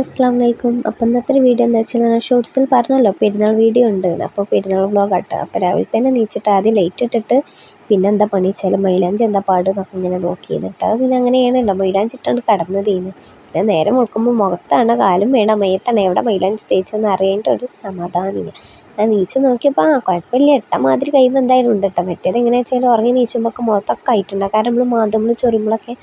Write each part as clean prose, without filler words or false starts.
Hi അസ്സാം വലൈക്കും. അപ്പോൾ ഇന്നത്തെ ഒരു വീഡിയോ എന്താ വെച്ചാൽ ഞാൻ ഷോർട്സിൽ പറഞ്ഞല്ലോ പെരുന്നാൾ വീഡിയോ ഉണ്ട്. അപ്പോൾ പെരുന്നാൾ വ്ളോഗ് ആട്ടോ. അപ്പോൾ രാവിലെ തന്നെ നീച്ചിട്ട് ആദ്യം ലൈറ്റ് ഇട്ടിട്ട് പിന്നെ എന്താ പണി വെച്ചാൽ മൈലാഞ്ചി എന്താ പാട് എന്നൊക്കെ ഇങ്ങനെ നോക്കിയിരുന്നിട്ട് അത് പിന്നെ അങ്ങനെയാണല്ലോ മൈലാഞ്ചി ഇട്ടാണ്ട് കടന്നതീന്ന്. പിന്നെ നേരെ മുൾക്കുമ്പോൾ മുഖത്താണ് കാലും വേണം മയത്താണ് എവിടെ മൈലാഞ്ചി തേച്ചെന്ന് അറിയേണ്ട ഒരു സമാധാനമില്ല. ഞാൻ നീച്ച് നോക്കിയപ്പോൾ കുഴപ്പമില്ല ഇട്ട മാതിരി കഴിയുമ്പോൾ എന്തായാലും ഉണ്ട് കേട്ടോ. മറ്റേത് എങ്ങനെയാ വെച്ചാൽ ഉറങ്ങി നീച്ചുമ്പോൾ മുഖത്തൊക്കെ ആയിട്ടുണ്ടാകും. കാരണം നമ്മൾ മാതുമ്പോൾ ചൊറിയുമ്പോഴൊക്കെ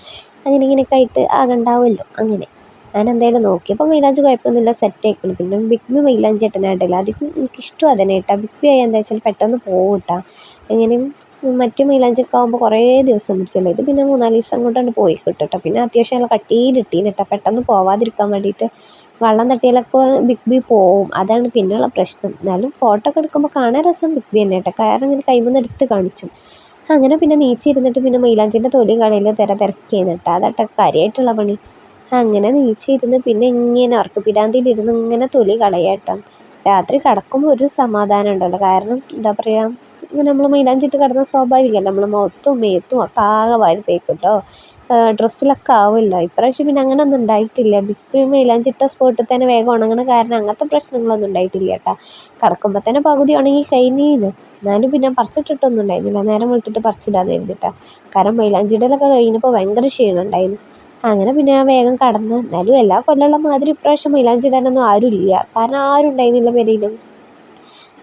അങ്ങനെ ഇങ്ങനെയൊക്കെ ആയിട്ട് ആകണ്ടാവുമല്ലോ. അങ്ങനെ ഞാൻ എന്തായാലും നോക്കിയപ്പോൾ മൈലാഞ്ചി കുഴപ്പമൊന്നുമില്ല, സെറ്റ് ആയിക്കണം. പിന്നെ ബിഗ് ബി മൈലാഞ്ചി ഇട്ടനായിട്ടില്ല, അധികം എനിക്കിഷ്ടം അതന്നെ കേട്ടോ. ബിഗ് ബി ആയി എന്താ വെച്ചാൽ പെട്ടെന്ന് പോകും കേട്ടോ. എങ്ങനെയും മറ്റു മൈലാഞ്ചിയൊക്കെ ആകുമ്പോൾ കുറേ ദിവസം പിടിച്ചല്ലോ, ഇത് പിന്നെ 3-4 ദിവസം കൊണ്ടാണ് പോയി കിട്ടും കേട്ടോ. പിന്നെ അത്യാവശ്യം നല്ല കട്ടിയിലിട്ടീന്ന് കേട്ടോ, പെട്ടെന്ന് പോവാതിരിക്കാൻ വേണ്ടിയിട്ട്. വെള്ളം തട്ടിയാലൊക്കെ ബിഗ് ബി പോവും, അതാണ് പിന്നെയുള്ള പ്രശ്നം. എന്നാലും ഫോട്ടോ ഒക്കെ എടുക്കുമ്പോൾ കാണാൻ രസം ബിഗ് ബി തന്നെ കേട്ടോ, കാരണം ഇങ്ങനെ കൈമൊന്ന് എടുത്ത് കാണിച്ചു. അങ്ങനെ പിന്നെ നീച്ചിരുന്നിട്ട് പിന്നെ മൈലാഞ്ചിൻ്റെ തൊലി കളയിൽ തിരക്കിയെന്ന് കേട്ടോ, അതാട്ടോ കാര്യമായിട്ടുള്ള പണി. അങ്ങനെ നീച്ചിരുന്ന് പിന്നെ ഇങ്ങനെ ഉറക്കപ്പിരാന്തിയിലിരുന്ന് ഇങ്ങനെ തൊലി കളയാട്ടോ. രാത്രി കിടക്കുമ്പോൾ ഒരു സമാധാനം ഉണ്ടല്ലോ, കാരണം എന്താ പറയുക, ഇങ്ങനെ നമ്മൾ മൈലാഞ്ചിട്ട് കിടന്ന സ്വാഭാവികമല്ല നമ്മൾ മുഖത്തും മേത്തും ഒക്കെ ആകെ വാരി തേക്കും കേട്ടോ, ഡ്രസ്സിലൊക്കെ ആവുമല്ലോ. ഇപ്രാവശ്യം പിന്നെ അങ്ങനെ ഒന്നും ഉണ്ടായിട്ടില്ല. ബിഗ് മൈലാഞ്ചിട്ട സ്പോട്ടിൽ തന്നെ വേഗം ഉണങ്ങണ കാരണം അങ്ങനത്തെ പ്രശ്നങ്ങളൊന്നും ഉണ്ടായിട്ടില്ല കേട്ടോ. കിടക്കുമ്പോൾ തന്നെ പകുതി ഉണങ്ങി കഴിഞ്ഞിരുന്നു. ഞാനും പിന്നെ പറിച്ചിട്ടിട്ടൊന്നും ഉണ്ടായിരുന്നില്ല, നേരം വെളുത്തിട്ട് പറിച്ചിടാന്ന് കരുതിയിട്ടാ. കാരണം മൈലാഞ്ചിടലൊക്കെ കഴിഞ്ഞപ്പോൾ ഭയങ്കര ക്ഷീണം ഉണ്ടായിരുന്നു. അങ്ങനെ പിന്നെ ഞാൻ വേഗം കടന്ന്. എന്നാലും എല്ലാ കൊല്ലമുള്ള മാതിരി ഇപ്രാവശ്യം മൈലാഞ്ചി ഇടാനൊന്നും ആരും ഇല്ല, കാരണം ആരും ഉണ്ടായിരുന്നില്ല പെരയിലും.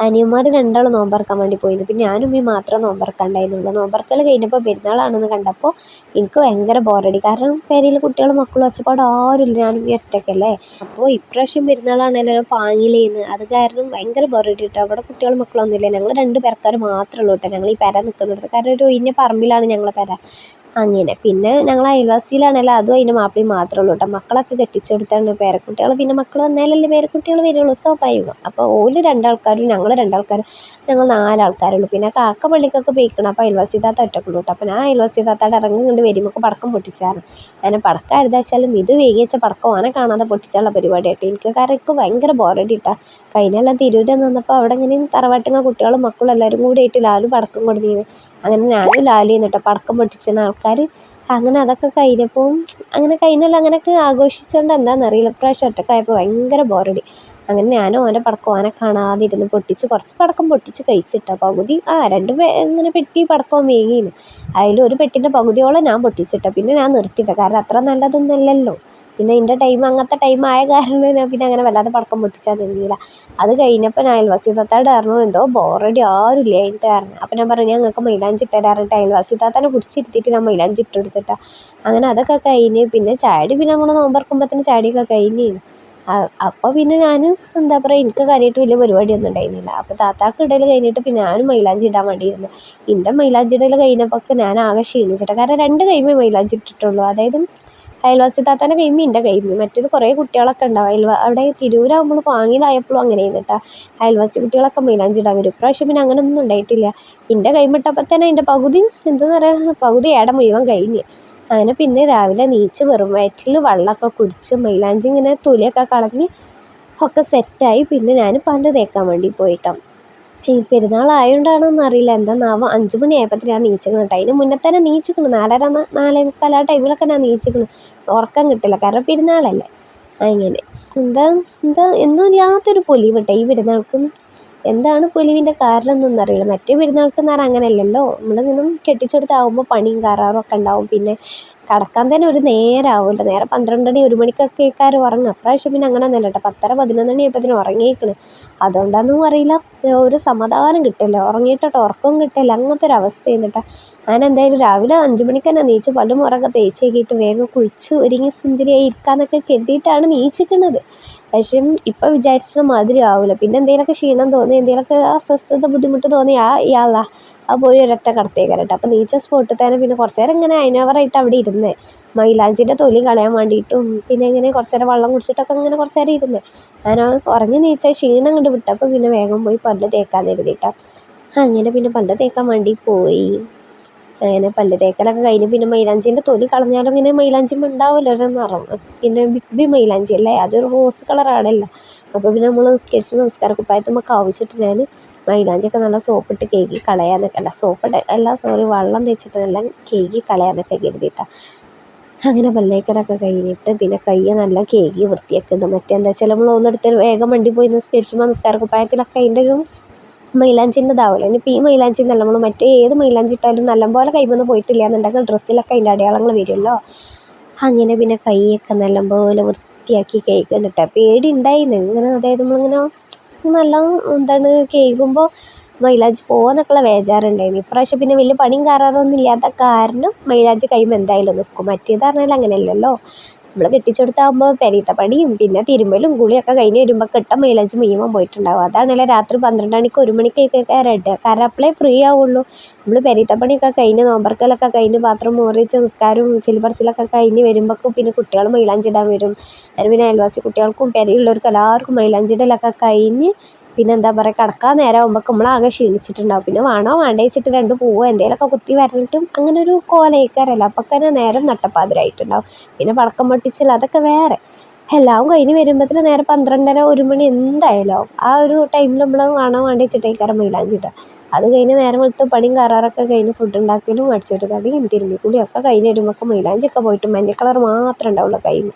അനിയന്മാർ 2 നോമ്പറക്കാൻ വേണ്ടി പോയിരുന്നു, പിന്നെ ഞാനും ഉമ്മയും മാത്രം നോമ്പറക്കാണ്ടായിരുന്നുള്ളൂ. നോമ്പറക്കൽ കഴിഞ്ഞപ്പോൾ പെരുന്നാളാണെന്ന് കണ്ടപ്പോൾ എനിക്ക് ഭയങ്കര ബോറടി, കാരണം പെരയിൽ കുട്ടികളും മക്കളും ഒച്ചപ്പാട് ആരുമില്ല, ഞാനും ഈ ഒറ്റയ്ക്കല്ലേ. അപ്പോൾ ഇപ്രാവശ്യം പെരുന്നാളാണല്ലോ പാങ്ങിലേന്ന്, അത് കാരണം ഭയങ്കര ബോറടി കേട്ടോ. അവിടെ കുട്ടികളും മക്കളൊന്നും ഇല്ല, ഞങ്ങൾ 2 പെരക്കാർ മാത്രമേ ഉള്ളൂ കേട്ടോ ഞങ്ങൾ ഈ പെര നിൽക്കുന്നിടത്ത്. കാരണം ഒരു ഒഴിഞ്ഞ പറമ്പിലാണ് ഞങ്ങളെ പെര. അങ്ങനെ പിന്നെ ഞങ്ങൾ അയൽവാസിയിലാണല്ലോ, അതും അതിൻ്റെ മാപ്പിളയും മാത്രമേ ഉള്ളൂ കേട്ടോ. മക്കളൊക്കെ കെട്ടിച്ചെടുത്താണ്, പേരക്കുട്ടികൾ പിന്നെ മക്കൾ വന്നാലല്ലേ പേരക്കുട്ടികൾ വരുള്ളൂ, സ്വാഭാവികം. അപ്പോൾ ഓല് 2 ആൾക്കാരും ഞങ്ങൾ 2 ആൾക്കാരും, ഞങ്ങൾ 4 ആൾക്കാരുള്ളൂ. പിന്നെ കാക്ക പള്ളിക്കൊക്കെ പോയിക്കണം, അപ്പോൾ അയൽവാസി താത്ത ഒറ്റക്കുള്ളൂ കേട്ടോ. അപ്പോൾ ഞാൻ അയൽവാസി താത്താടെ ഇറങ്ങി കൊണ്ട് വരുമ്പോൾ പടക്കം പൊട്ടിച്ചാണ്. അങ്ങനെ പടക്കം എന്താ വെച്ചാലും ഇത് വേഗം വെച്ച പടക്കം ഓനെ കാണാതെ പൊട്ടിച്ചുള്ള പരിപാടിയായിട്ട് എനിക്ക്, കാരണം എനിക്ക് ഭയങ്കര ബോറടി ഇട്ടാ. കഴിഞ്ഞെല്ലാം തിരൂരിൽ നിന്നപ്പോൾ അവിടെ ഇങ്ങനെയും തറവാട്ടിങ്ങ കുട്ടികളും മക്കളും എല്ലാവരും കൂടി ആയിട്ട് ലാലും പടക്കം കൊടുത്തിരുന്നു. അങ്ങനെ ഞാനും ലാലിന്ന് കേട്ടോ പടക്കം പൊട്ടിച്ചിരുന്ന ആൾക്കാർ. അങ്ങനെ അതൊക്കെ കഴിഞ്ഞപ്പോൾ അങ്ങനെ കഴിഞ്ഞുള്ള അങ്ങനെയൊക്കെ ആഘോഷിച്ചുകൊണ്ട് എന്താണെന്നറിയില്ല, ഇപ്രാവശ്യം ഒറ്റക്കായപ്പോൾ ഭയങ്കര ബോറടി. അങ്ങനെ ഞാനും ഓൻ്റെ പടക്കം ഓനെ കാണാതെ ഇരുന്ന് പൊട്ടിച്ച് കുറച്ച് പടക്കം പൊട്ടിച്ച് കഴിച്ചിട്ടാ. പകുതി 2 ഇങ്ങനെ പെട്ടി പടക്കം വേങ്ങിയിരുന്നു, അതിലൊരു പെട്ടിൻ്റെ പകുതിയോളം ഞാൻ പൊട്ടിച്ചിട്ടാ. പിന്നെ ഞാൻ നിർത്തിയിട്ട, കാരണം അത്ര നല്ലതൊന്നും അല്ലല്ലോ. പിന്നെ എൻ്റെ ടൈം അങ്ങനത്തെ ടൈം ആയ കാരണം ഞാൻ പിന്നെ അങ്ങനെ വല്ലാതെ പടക്കം പൊട്ടിച്ചാൽ നിന്നില്ല. അത് കഴിഞ്ഞപ്പോൾ ഞാൻ അയൽവാസി താത്താട് പറഞ്ഞു എന്തോ ബോറടി ആരും ഇല്ല അതിൻ്റെ കാരണം. അപ്പോൾ ഞാൻ പറഞ്ഞു ഞങ്ങൾക്ക് മൈലാഞ്ചി ഇട്ടുതരാറിട്ട് അയൽവാസി താത്താനെ പിടിച്ചിരുത്തിയിട്ട് ഞാൻ മൈലാഞ്ചി ഇട്ടെടുത്തിട്ടാ. അങ്ങനെ അതൊക്കെ കഴിഞ്ഞ് പിന്നെ ചാടി പിന്നെ നമ്മൾ നോമ്പറക്കുമ്പോഴത്തേന് ചാടിയൊക്കെ കഴിഞ്ഞ്. അപ്പോൾ പിന്നെ ഞാൻ എന്താ പറയുക, എനിക്ക് കാര്യമായിട്ട് വലിയ പരിപാടിയൊന്നും ഉണ്ടായിരുന്നില്ല. അപ്പോൾ താത്താക്ക് ഇടയിൽ കഴിഞ്ഞിട്ട് പിന്നെ ഞാനും മൈലാഞ്ചി ഇടാൻ വേണ്ടിയിരുന്നു. എൻ്റെ മൈലാഞ്ചി ഇടയിൽ കഴിഞ്ഞപ്പോൾ ഞാൻ ആകെ ക്ഷീണിച്ചിട്ടാണ്, കാരണം 2 കൈമേ മൈലാഞ്ചി ഇട്ടിട്ടുള്ളൂ. അതായത് അയൽവാസി താത്താൻ്റെ കൈമ എൻ്റെ കൈമ, മറ്റേത് കുറേ കുട്ടികളൊക്കെ ഉണ്ടാവും. അവിടെ തിരൂരാകുമ്പോൾ പാങ്ങിലായപ്പോഴും അങ്ങനെ ചെയ്തിട്ടാ അയൽവാസി കുട്ടികളൊക്കെ മൈലാഞ്ചി ഇടാൻ വരും. ഇപ്രാവശ്യം പിന്നെ അങ്ങനെയൊന്നും ഉണ്ടായിട്ടില്ല. എൻ്റെ കൈമിട്ടപ്പോൾ തന്നെ അതിൻ്റെ പകുതി എന്താ പറയുക, പകുതി ഏട മുഴുവൻ കഴിഞ്ഞ്. അങ്ങനെ പിന്നെ രാവിലെ നീച്ച് വെറും വയറ്റിൽ വെള്ളമൊക്കെ കുടിച്ച് മൈലാഞ്ചി ഇങ്ങനെ തൊലിയൊക്കെ കളഞ്ഞ് ഒക്കെ സെറ്റായി. പിന്നെ ഞാൻ പല്ല് തേക്കാൻ വേണ്ടി പോയിട്ടാണ്. ഈ പെരുന്നാളായതുകൊണ്ടാണോന്ന് അറിയില്ല, എന്താണെന്നാവാം 5 മണിയായപ്പോൾ ഞാൻ നീച്ചിക്കണം കേട്ടോ. അതിന് മുന്നേ തന്നെ നീച്ചിക്കണം, 4:30 4:45 ആ ടൈമിലൊക്കെ ഞാൻ നീച്ചിക്കണം. ഉറക്കം കിട്ടില്ല, കാരണം പെരുന്നാളല്ലേ. അങ്ങനെ എന്താ എന്താ എന്നും ഇല്ലാത്തൊരു പൊലിവ് കേട്ടോ ഈ പെരുന്നാൾക്ക്. എന്താണ് പൊലിവിൻ്റെ കാരണം എന്നൊന്നും അറിയില്ല. മറ്റേ പെരുന്നാൾക്ക് എന്ന് പറഞ്ഞാൽ അങ്ങനെയല്ലല്ലോ, നമ്മളിങ്ങനെ കെട്ടിച്ചെടുത്താവുമ്പോൾ പണിയും കറാറും ഒക്കെ ഉണ്ടാവും. പിന്നെ കിടക്കാൻ തന്നെ ഒരു നേരമാവുമല്ലോ, നേരെ 12 മണി 1 മണിക്കൊക്കെ കേൾക്കാറ് ഉറങ്ങുക. അപ്രാവശ്യം പിന്നെ അങ്ങനെ ഒന്നുമല്ല കേട്ടോ, 10:30 11 മണിയായപ്പോൾ ഉറങ്ങിയേക്കണ്. അതുകൊണ്ടാണെന്നും അറിയില്ല ഒരു സമാധാനം കിട്ടില്ല, ഉറങ്ങിയിട്ടോ ഉറക്കവും കിട്ടില്ല, അങ്ങനത്തെ ഒരു അവസ്ഥ ചെയ്യുന്നിട്ടാ. ഞാൻ എന്തായാലും രാവിലെ 5 മണിക്ക് തന്നെ നീച്ച് പല്ലും മുറൊക്കെ തേച്ചേക്കിയിട്ട് വേഗം കുളിച്ച് ഒരുങ്ങി സുന്ദരിയായി ഇരിക്കാന്നൊക്കെ കരുതിയിട്ടാണ് നീച്ചിക്കുന്നത്. പക്ഷേ ഇപ്പം വിചാരിച്ച മാതിരി ആവില്ല. പിന്നെ എന്തെങ്കിലുമൊക്കെ ക്ഷീണം തോന്നി, എന്തെങ്കിലുമൊക്കെ അസ്വസ്ഥത ബുദ്ധിമുട്ട് തോന്നി ഇയാളാ ആ പോയി ഒരൊറ്റ കടത്തേക്കാരം കേട്ടോ. അപ്പോൾ നീച്ച സ്പോട്ടിൽ തന്നെ പിന്നെ കുറച്ച് നേരം ഇങ്ങനെ അതിനോവറായിട്ട് അവിടെ ഇരുന്നേ, മൈലാഞ്ചിൻ്റെ തൊലി കളയാൻ വേണ്ടിയിട്ടും പിന്നെ ഇങ്ങനെ കുറച്ച് നേരം വെള്ളം കുടിച്ചിട്ടൊക്കെ ഇങ്ങനെ കുറച്ച് നേരം ഇരുന്നേ. ഞാൻ ഉറങ്ങി നീച്ച ക്ഷീണം കണ്ട് വിട്ടപ്പോൾ പിന്നെ വേഗം പോയി പല്ല് തേക്കാൻ കരുതിയിട്ടാ. അങ്ങനെ പിന്നെ പല്ല് തേക്കാൻ വേണ്ടി പോയി. അങ്ങനെ പല്ല് തേക്കലൊക്കെ കഴിഞ്ഞ് പിന്നെ മൈലാഞ്ചീൻ്റെ തൊലി കളഞ്ഞാലും ഇങ്ങനെ മൈലാഞ്ചിമ്മ ഉണ്ടാവുമല്ലോ ഒരു നിറം, പിന്നെ ബിഗ് ബി മൈലാഞ്ചി അല്ലേ, അതൊരു റോസ് കളറാണല്ലോ. അപ്പോൾ പിന്നെ നമ്മൾ നമസ്കാര കുപ്പായത്തുമ്മൊക്കെ ആവശ്യമിട്ട് ഞാൻ മൈലാഞ്ചിയൊക്കെ നല്ല സോപ്പിട്ട് കേകി കളയാനൊക്കെ, അല്ല സോപ്പിട്ട് അല്ല സോറി വെള്ളം തേച്ചിട്ട് നല്ല കേകി കളയാനൊക്കെ കരുതിയിട്ടാണ്. അങ്ങനെ പല്ലേക്കലൊക്കെ കഴിഞ്ഞിട്ട് പിന്നെ കൈ നല്ല കേകി വൃത്തിയാക്കുന്നുണ്ട്. മറ്റെന്താ വെച്ചാൽ നമ്മൾ ഒന്നെടുത്ത് വേഗം വണ്ടി പോയി നിസ്കരിച്ചുമ്പോൾ നിസ്കാര കുപ്പായത്തിലൊക്കെ അതിൻ്റെ ഒരു മൈലാഞ്ചിൻ്റെ ഇതാവില്ല. ഇനിയിപ്പോൾ ഈ മൈലാഞ്ചി എന്നല്ല, നമ്മൾ മറ്റേ ഏത് മൈലാഞ്ചി ഇട്ടാലും നല്ലപോലെ കൈമൊന്നും പോയിട്ടില്ല എന്നുണ്ടെങ്കിൽ ഡ്രസ്സിലൊക്കെ അതിൻ്റെ അടയാളങ്ങൾ വരുമല്ലോ. അങ്ങനെ പിന്നെ കൈയൊക്കെ നല്ലപോലെ വൃത്തിയാക്കി കേൾക്കുന്നുണ്ട്. പേടി ഉണ്ടായിരുന്നു ഇങ്ങനെ, അതായത് നമ്മളിങ്ങനെ നല്ല എന്താണ് കേൾക്കുമ്പോൾ മൈലാഞ്ചി പോകുമെന്നൊക്കെയുള്ള ബേജാറുണ്ടായിരുന്നു. ഇപ്രാവശ്യം പിന്നെ വലിയ പണിയും കയറാറൊന്നും ഇല്ലാത്ത കാരണം മൈലാഞ്ചി കഴിയുമ്പോൾ എന്തായാലും നിൽക്കും. മറ്റേത് പറഞ്ഞാൽ അങ്ങനെയല്ലല്ലോ, നമ്മൾ കെട്ടിച്ചെടുത്താകുമ്പോൾ പെരീത്ത പണിയും പിന്നെ തിരുമ്പലും കുളിയൊക്കെ കഴിഞ്ഞ് വരുമ്പോൾ കിട്ട മൈലാഞ്ചി മുഴുവൻ പോയിട്ടുണ്ടാവും. അതാണല്ലേ രാത്രി 12 മണിക്ക് 1 മണിക്കൊക്കെ ഇടുക. കാരണം അപ്പോഴേ ഫ്രീ ആവുള്ളൂ. നമ്മൾ പെരീത്ത പണിയൊക്കെ കഴിഞ്ഞ് നോമ്പർക്കലൊക്കെ കഴിഞ്ഞ് പാത്രം മോറിച്ച് നിസ്കാരവും ചെളിപറിച്ചിലൊക്കെ കഴിഞ്ഞ് വരുമ്പോഴേക്കും പിന്നെ കുട്ടികൾ മൈലാഞ്ചി ഇടാൻ വരും. അതിന് പിന്നെ അയൽവാസി കുട്ടികൾക്കും പെരയുള്ളവർക്കും എല്ലാവർക്കും മൈലാഞ്ചി ഇടലൊക്കെ കഴിഞ്ഞ് പിന്നെ എന്താ പറയുക, കിടക്കാൻ നേരം ആകുമ്പോൾ നമ്മളാകെ ക്ഷീണിച്ചിട്ടുണ്ടാവും. പിന്നെ വേണോ വേണ്ടേ വെച്ചിട്ട് 2 പൂവോ എന്തെങ്കിലുമൊക്കെ കുത്തി വരണിട്ടും അങ്ങനെ ഒരു കോലയിക്കാരല്ല. അപ്പം തന്നെ നേരം നട്ടപ്പാതിരായിട്ടുണ്ടാവും. പിന്നെ പടക്കം പൊട്ടിച്ചില്ല അതൊക്കെ വേറെ. എല്ലാം കഴിഞ്ഞ് വരുമ്പോഴത്തേന് നേരെ 12:30 1 മണി എന്തായാലും ആവും. ആ ഒരു ടൈമിൽ നമ്മൾ വേണോ വേണ്ടേ വെച്ചിട്ടേക്കാരം മൈലാഞ്ചി ഇടുക. അത് കഴിഞ്ഞ് നേരം വെളുത്ത് പണിയും കറാറൊക്കെ കഴിഞ്ഞ് ഫുഡ് ഉണ്ടാക്കലും അടിച്ചോട്ട് തടിയും തിരുമ്മിക്കുളിയും ഒക്കെ കഴിഞ്ഞ് വരുമ്പോൾ മൈലാഞ്ചിയൊക്കെ പോയിട്ട് മഞ്ഞ കളർ മാത്രമേ ഉണ്ടാവുള്ളൂ കയ്യിൽ.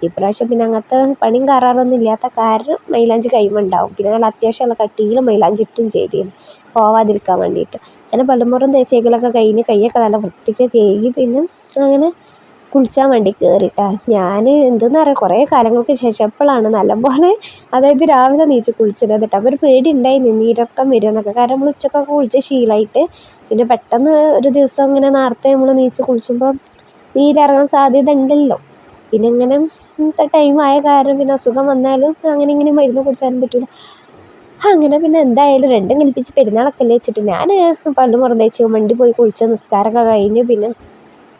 ഇപ്രാവശ്യം പിന്നെ അങ്ങനത്തെ പണിയും കറാറൊന്നും ഇല്ലാത്ത കാരണം മൈലാഞ്ചി കൈമ ഉണ്ടാവും. പിന്നെ നല്ല അത്യാവശ്യമുള്ള കട്ടിയിൽ മൈലാഞ്ചി ഇട്ടും ചെയ്തിരുന്നു പോവാതിരിക്കാൻ വേണ്ടിയിട്ട്. അങ്ങനെ പല്ലുമുറും തേച്ചേക്കലൊക്കെ കഴിഞ്ഞ് കൈയൊക്കെ നല്ല വൃത്തിക്ക് കേകി പിന്നെ അങ്ങനെ കുളിച്ചാൻ വേണ്ടി കയറിയിട്ടാ. ഞാൻ എന്തെന്ന് പറയുക, കുറേ കാലങ്ങൾക്ക് ശേഷം എപ്പോഴാണ് നല്ലപോലെ, അതായത് രാവിലെ നീച്ച് കുളിച്ചത് കേട്ടോ. അപ്പോൾ ഒരു പേടി ഉണ്ടായിരുന്നു നീരിറക്കം വരുമെന്നൊക്കെ. കാരണം നമ്മൾ ഉച്ചക്കൊക്കെ കുളിച്ച് ശീലമായിട്ട് പിന്നെ പെട്ടെന്ന് ഒരു ദിവസം ഇങ്ങനെ നേരത്തെ നമ്മൾ നീച്ച് കുളിച്ചുമ്പോൾ നീരിറങ്ങാൻ സാധ്യത ഉണ്ടല്ലോ. പിന്നെ ഇങ്ങനെ ടൈമായ കാരണം പിന്നെ അസുഖം വന്നാലും അങ്ങനെ ഇങ്ങനെ മരുന്ന് കുടിച്ചാലും പറ്റില്ല. അങ്ങനെ പിന്നെ എന്തായാലും രണ്ടും കൽപ്പിച്ച് പെരുന്നാളൊക്കെ അല്ലേ വെച്ചിട്ട് ഞാൻ പല്ല് മുറം തേച്ച് വണ്ടി പോയി കുളിച്ച് നിസ്കാരമൊക്കെ കഴിഞ്ഞ് പിന്നെ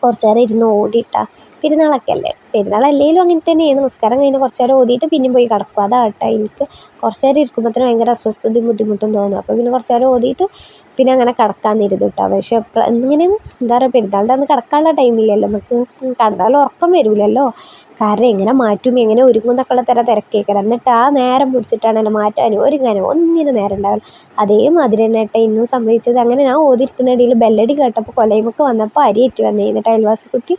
കുറച്ച് നേരം ഇരുന്ന് ഓതിയിട്ടാ. പെരുന്നാളൊക്കെ അല്ലേ, പെരുന്നാളല്ലേലും അങ്ങനെ തന്നെയാണ്. നിസ്കാരം കഴിഞ്ഞ് കുറച്ച് നേരം ഓതിയിട്ട് പിന്നെയും പോയി കിടക്കും. അതാട്ടോ എനിക്ക് കുറച്ച് നേരം ഇരിക്കുമ്പോഴത്തേനും ഭയങ്കര അസ്വസ്ഥതയും ബുദ്ധിമുട്ടും തോന്നും. അപ്പോൾ പിന്നെ കുറച്ച് നേരം ഓതിയിട്ട് പിന്നെ അങ്ങനെ കിടക്കാനിരുന്നു കേട്ടോ. പക്ഷേ ഇങ്ങനെ എന്താ പറയുക, പെരുന്നാളിൻ്റെ അന്ന് കിടക്കാനുള്ള ടൈമില്ലല്ലോ നമുക്ക്. കിടന്നാലും ഉറക്കം വരില്ലല്ലോ. കാരണം എങ്ങനെ മാറ്റും എങ്ങനെ ഒരുങ്ങും എന്നൊക്കെയുള്ള തിരക്കേൽക്കണം. എന്നിട്ട് ആ നേരം പിടിച്ചിട്ടാണല്ലോ മാറ്റാനും ഒരുങ്ങാനും ഒന്നിനും നേരം ഉണ്ടാവില്ല. അതേമാതിരി തന്നെ കേട്ടോ ഇന്നും സംഭവിച്ചത്. അങ്ങനെ ഞാൻ ഓതിരിക്കുന്നതിടയിൽ ബെല്ലടി കേട്ടപ്പോൾ കൊലയുമൊക്കെ വന്നപ്പോൾ അരി ഏറ്റ് വന്നേ. എന്നിട്ട് അയൽവാസി കുട്ടി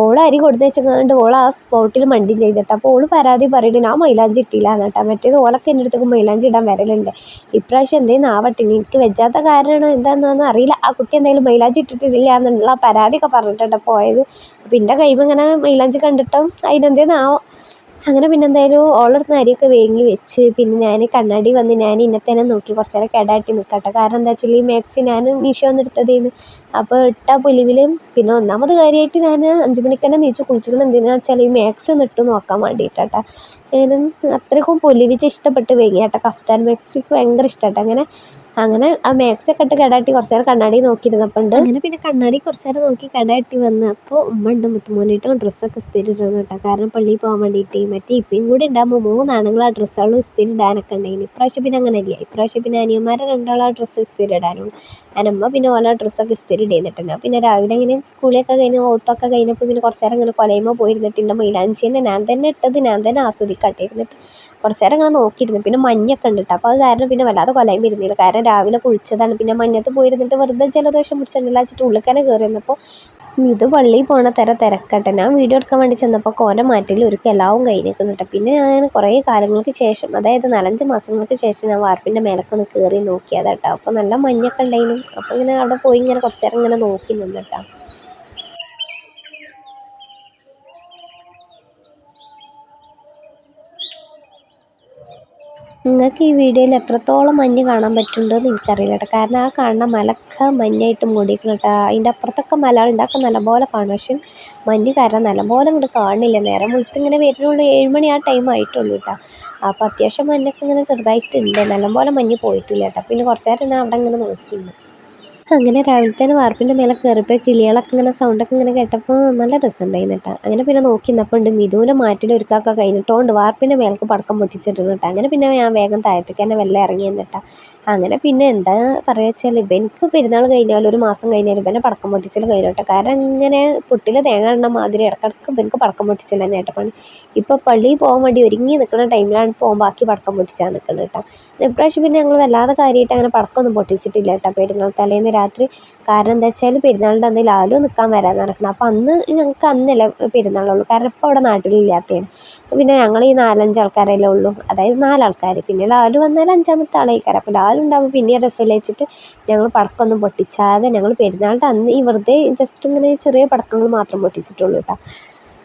ഓൾ അരി കൊടുത്ത് വെച്ചങ്ങാണ്ട് ഓൾ ആ സ്പോട്ടിൽ മണ്ടി ചെയ്തിട്ട്. അപ്പോൾ ഓൾ പരാതി പറയുന്നത് ഞാൻ മൈലാഞ്ചി ഇട്ടില്ല എന്നിട്ടാ. മറ്റേത് ഓലൊക്കെ എൻ്റെ അടുത്തേക്ക് മൈലാഞ്ചി ഇടാൻ വരലുണ്ട്. ഇപ്രാവശ്യം എന്തേലും ആവട്ടെ, എനിക്ക് വെച്ചാത്ത കാരണം എന്താണെന്നൊന്നും അറിയില്ല. ആ കുട്ടി എന്തായാലും മൈലാഞ്ചി ഇട്ടിട്ടില്ല എന്നുള്ള പരാതിയൊക്കെ പറഞ്ഞിട്ടുണ്ട് പോയത്. അപ്പോൾ എൻ്റെ കൈമ ഇങ്ങനെ മൈലാഞ്ചി കണ്ടിട്ടും അതിനെന്തേന്നാവും. അങ്ങനെ പിന്നെ എന്തായാലും ഓളടുത്ത് അരിയൊക്കെ വേങ്ങി വെച്ച് പിന്നെ ഞാൻ കണ്ണാടി വന്ന് ഞാൻ ഇന്നത്തേനെ നോക്കി കുറച്ച് നേരം കെടാട്ടി നിൽക്കട്ടെ. കാരണം എന്താ വെച്ചാൽ ഈ മാക്സി ഞാൻ മീഷോന്ന് എടുത്തതേന്ന്. അപ്പോൾ ഇട്ട പൊലിവിൽ പിന്നെ ഒന്നാമത് കാര്യമായിട്ട് ഞാൻ 5 മണിക്ക് തന്നെ നീച്ച് കുളിച്ചിരിക്കണം. എന്തിനാണെന്ന് വെച്ചാൽ ഈ മാക്സി ഒന്ന് ഇട്ട് നോക്കാൻ വേണ്ടിയിട്ടാ. അത്രയ്ക്കും പൊലിവിച്ച് ഇഷ്ടപ്പെട്ട് വേങ്ങി കേട്ടോ. കഫ്താൻ മാക്സിക്ക് ഭയങ്കര ഇഷ്ടമാട്ടോ. അങ്ങനെ ആ മാക്സിയൊക്കെ ഇട്ട് കെടാട്ടി കുറച്ച് നേരം കണ്ണാടി നോക്കിയിരുന്നപ്പോൾ ഉണ്ട്. അങ്ങനെ പിന്നെ കണ്ണാടി കുറച്ച് നേരം നോക്കി കെടാട്ടി വന്ന് അപ്പോൾ ഉമ്മ ഉണ്ട് മുത്തുമോനായിട്ടും ഡ്രസ്സൊക്കെ ഇസ്തിരി ഇടണം കേട്ടോ. കാരണം പള്ളിയിൽ പോകാൻ വേണ്ടിയിട്ട് മറ്റേ ഇപ്പം കൂടി ഉണ്ടാകുമ്പോൾ 3 ആണുങ്ങൾ ആ ഡ്രസ്സുകളും ഇസ്തിരി ഇടാനൊക്കെ ഉണ്ടായിരുന്നു. ഇപ്രാവശ്യം പിന്നെ അങ്ങനെ ഇല്ല. ഇപ്രാവശ്യം പിന്നെ അനിയന്മാരെ 2 ആ ഡ്രസ്സ് ഇസ്തിരി ഇടാനുള്ളൂ. അനമ്മ പിന്നെ ഓല ഡ്രസ്സൊക്കെ ഇസ്തിരി ഇടുന്നിട്ടുണ്ട്. പിന്നെ രാവിലെ ഇങ്ങനെ കുളിയൊക്കെ കഴിഞ്ഞ് ഓത്തൊക്കെ കഴിഞ്ഞപ്പോൾ പിന്നെ കുറച്ച് നേരം ഇങ്ങനെ കൊലയുമ്പോൾ പോയിരുന്നിട്ടുണ്ട്. മൈലാഞ്ചി തന്നെ ഞാൻ തന്നെ ഇട്ടത് ഞാൻ തന്നെ ആസ്വദിക്കാട്ടിരുന്നിട്ട് കുറച്ച് നേരം ഇങ്ങനെ നോക്കിയിരുന്നു. പിന്നെ മഞ്ഞൊക്കെ ഉണ്ട് കേട്ടോ. അപ്പോൾ അത് കാരണം പിന്നെ വല്ലാതെ കൊലയും വരുന്നില്ല. കാരണം രാവിലെ കുളിച്ചതാണ്. പിന്നെ മഞ്ഞത്ത് പോയിരുന്നിട്ട് വെറുതെ ജലദോഷം പിടിച്ചിട്ടില്ല വെച്ചിട്ട് ഉള്ളിൽ കയറി വന്നപ്പോൾ ഇത് പള്ളിയിൽ പോണ തിരക്കട്ടെ. ഞാൻ വീഡിയോ എടുക്കാൻ വേണ്ടി ചെന്നപ്പോൾ കോല മാറ്റിൽ ഒരുക്കം എല്ലാവും കഴിഞ്ഞിരിക്കുന്നു കേട്ടോ. പിന്നെ ഞാൻ കുറേ കാലങ്ങൾക്ക് ശേഷം, അതായത് 4-5 മാസങ്ങൾക്ക് ശേഷം ഞാൻ വാർപ്പിൻ്റെ മേലൊക്കെ കയറി നോക്കിയതാട്ടോ. അപ്പോൾ നല്ല മഞ്ഞൊക്കെ ഉണ്ടായിരുന്നു. അപ്പോൾ ഇങ്ങനെ അവിടെ പോയി ഇങ്ങനെ കുറച്ച് നേരം ഇങ്ങനെ നോക്കി നിന്നിട്ടാ. നിങ്ങൾക്ക് ഈ വീഡിയോയിൽ എത്രത്തോളം മഞ്ഞ് കാണാൻ പറ്റുന്നുണ്ടെന്ന് എനിക്കറിയില്ല കേട്ടോ. കാരണം ആ കാണുന്ന മലക്കെ മഞ്ഞായിട്ട് മൂടിയിരിക്കണം കേട്ടോ. അതിൻ്റെ അപ്പുറത്തൊക്കെ മലകളുണ്ട്, അതൊക്കെ നല്ലപോലെ കാണും. പക്ഷെ മഞ്ഞ് കാരണം നല്ലപോലെ ഇങ്ങോട്ട് കാണില്ല. നേരം വെളുത്ത് ഇങ്ങനെ വരുന്നുള്ളൂ. 7 മണി ആ ടൈം ആയിട്ടുള്ളൂ കേട്ടോ. അപ്പോൾ അത്യാവശ്യം മഞ്ഞൊക്കെ ഇങ്ങനെ ചെറുതായിട്ടുണ്ട്. നല്ലപോലെ മഞ്ഞ് പോയിട്ടില്ല കേട്ടോ. പിന്നെ കുറച്ച് നേരം ഞാൻ അവിടെ ഇങ്ങനെ നോക്കിയിരുന്നു. അങ്ങനെ രാവിലെ തന്നെ വാർപ്പിൻ്റെ മേലെ കയറിയപ്പോൾ കിളികളൊക്കെ ഇങ്ങനെ സൗണ്ടൊക്കെ ഇങ്ങനെ കേട്ടപ്പോൾ നല്ല രസമുണ്ടായിരുന്നു കേട്ടോ. അങ്ങനെ പിന്നെ നോക്കി നിന്നപ്പോൾ ഉണ്ട് മിഥുവിൻ്റെ മാറ്റിലൊരുക്കൊക്കെ കഴിഞ്ഞിട്ടുണ്ട് വാർപ്പിൻ്റെ മേലേക്ക് പടക്കം പൊട്ടിച്ചിട്ടുണ്ട് കേട്ടോ. അങ്ങനെ പിന്നെ ഞാൻ വേഗം താഴത്തേക്ക് തന്നെ വെള്ളം ഇറങ്ങി എന്നിട്ടാ. അങ്ങനെ പിന്നെ എന്താ പറയുക വെച്ചാൽ എനിക്ക് പെരുന്നാൾ കഴിഞ്ഞാൽ 1 മാസം കഴിഞ്ഞാൽ ഇവനെ പടക്കം പൊട്ടിച്ചൽ കഴിഞ്ഞു കേട്ടോ. കാരണം ഇങ്ങനെ പുട്ടിൽ തേങ്ങ ഇടുന്ന മാതിരി ഇടക്കിടക്ക് എനിക്ക് പടക്കം പൊട്ടിച്ചില്ല തന്നെ കേട്ടോ പണി. ഇപ്പോൾ പള്ളിയിൽ പോകാൻ വേണ്ടി ഒരുങ്ങി നിൽക്കുന്ന ടൈമിലാണ് ഇപ്പോൾ ബാക്കി പടക്കം പൊട്ടിച്ചാൽ നിൽക്കുന്നത് കേട്ടോ. ഇപ്രാവശ്യം പിന്നെ ഞങ്ങൾ വല്ലാതെ കാര്യമായിട്ട് അങ്ങനെ പടക്കമൊന്നും പൊട്ടിച്ചിട്ടില്ല കേട്ടോ. പെരുന്നാൾ തലേന്ന് രാത്രി. കാരണം എന്താ വെച്ചാൽ പെരുന്നാളിൻ്റെ അന്ന് ലാലു നിൽക്കാൻ വരാൻ നടക്കണം. അപ്പോൾ അന്ന് ഞങ്ങൾക്ക് അന്നല്ലേ പെരുന്നാളുള്ളൂ, കാരണം ഇപ്പോൾ അവിടെ നാട്ടിലില്ലാത്തതാണ്. പിന്നെ ഞങ്ങൾ ഈ 4-5 ആൾക്കാരല്ലേ ഉള്ളൂ, അതായത് 4 ആൾക്കാർ. പിന്നെ ലാലു വന്നാൽ 5ാമത്തെ ആളായിക്കാരം. അപ്പോൾ ലാലു ഉണ്ടാകുമ്പോൾ പിന്നെ രസമല്ലേ വെച്ചിട്ട് ഞങ്ങൾ പടക്കമൊന്നും പൊട്ടിച്ചാതെ ഞങ്ങൾ പെരുന്നാളിൻ്റെ അന്ന് ഈ വെറുതെ ജസ്റ്റ് ഇങ്ങനെ ചെറിയ പടക്കങ്ങൾ മാത്രം പൊട്ടിച്ചിട്ടുള്ളൂ കേട്ടോ.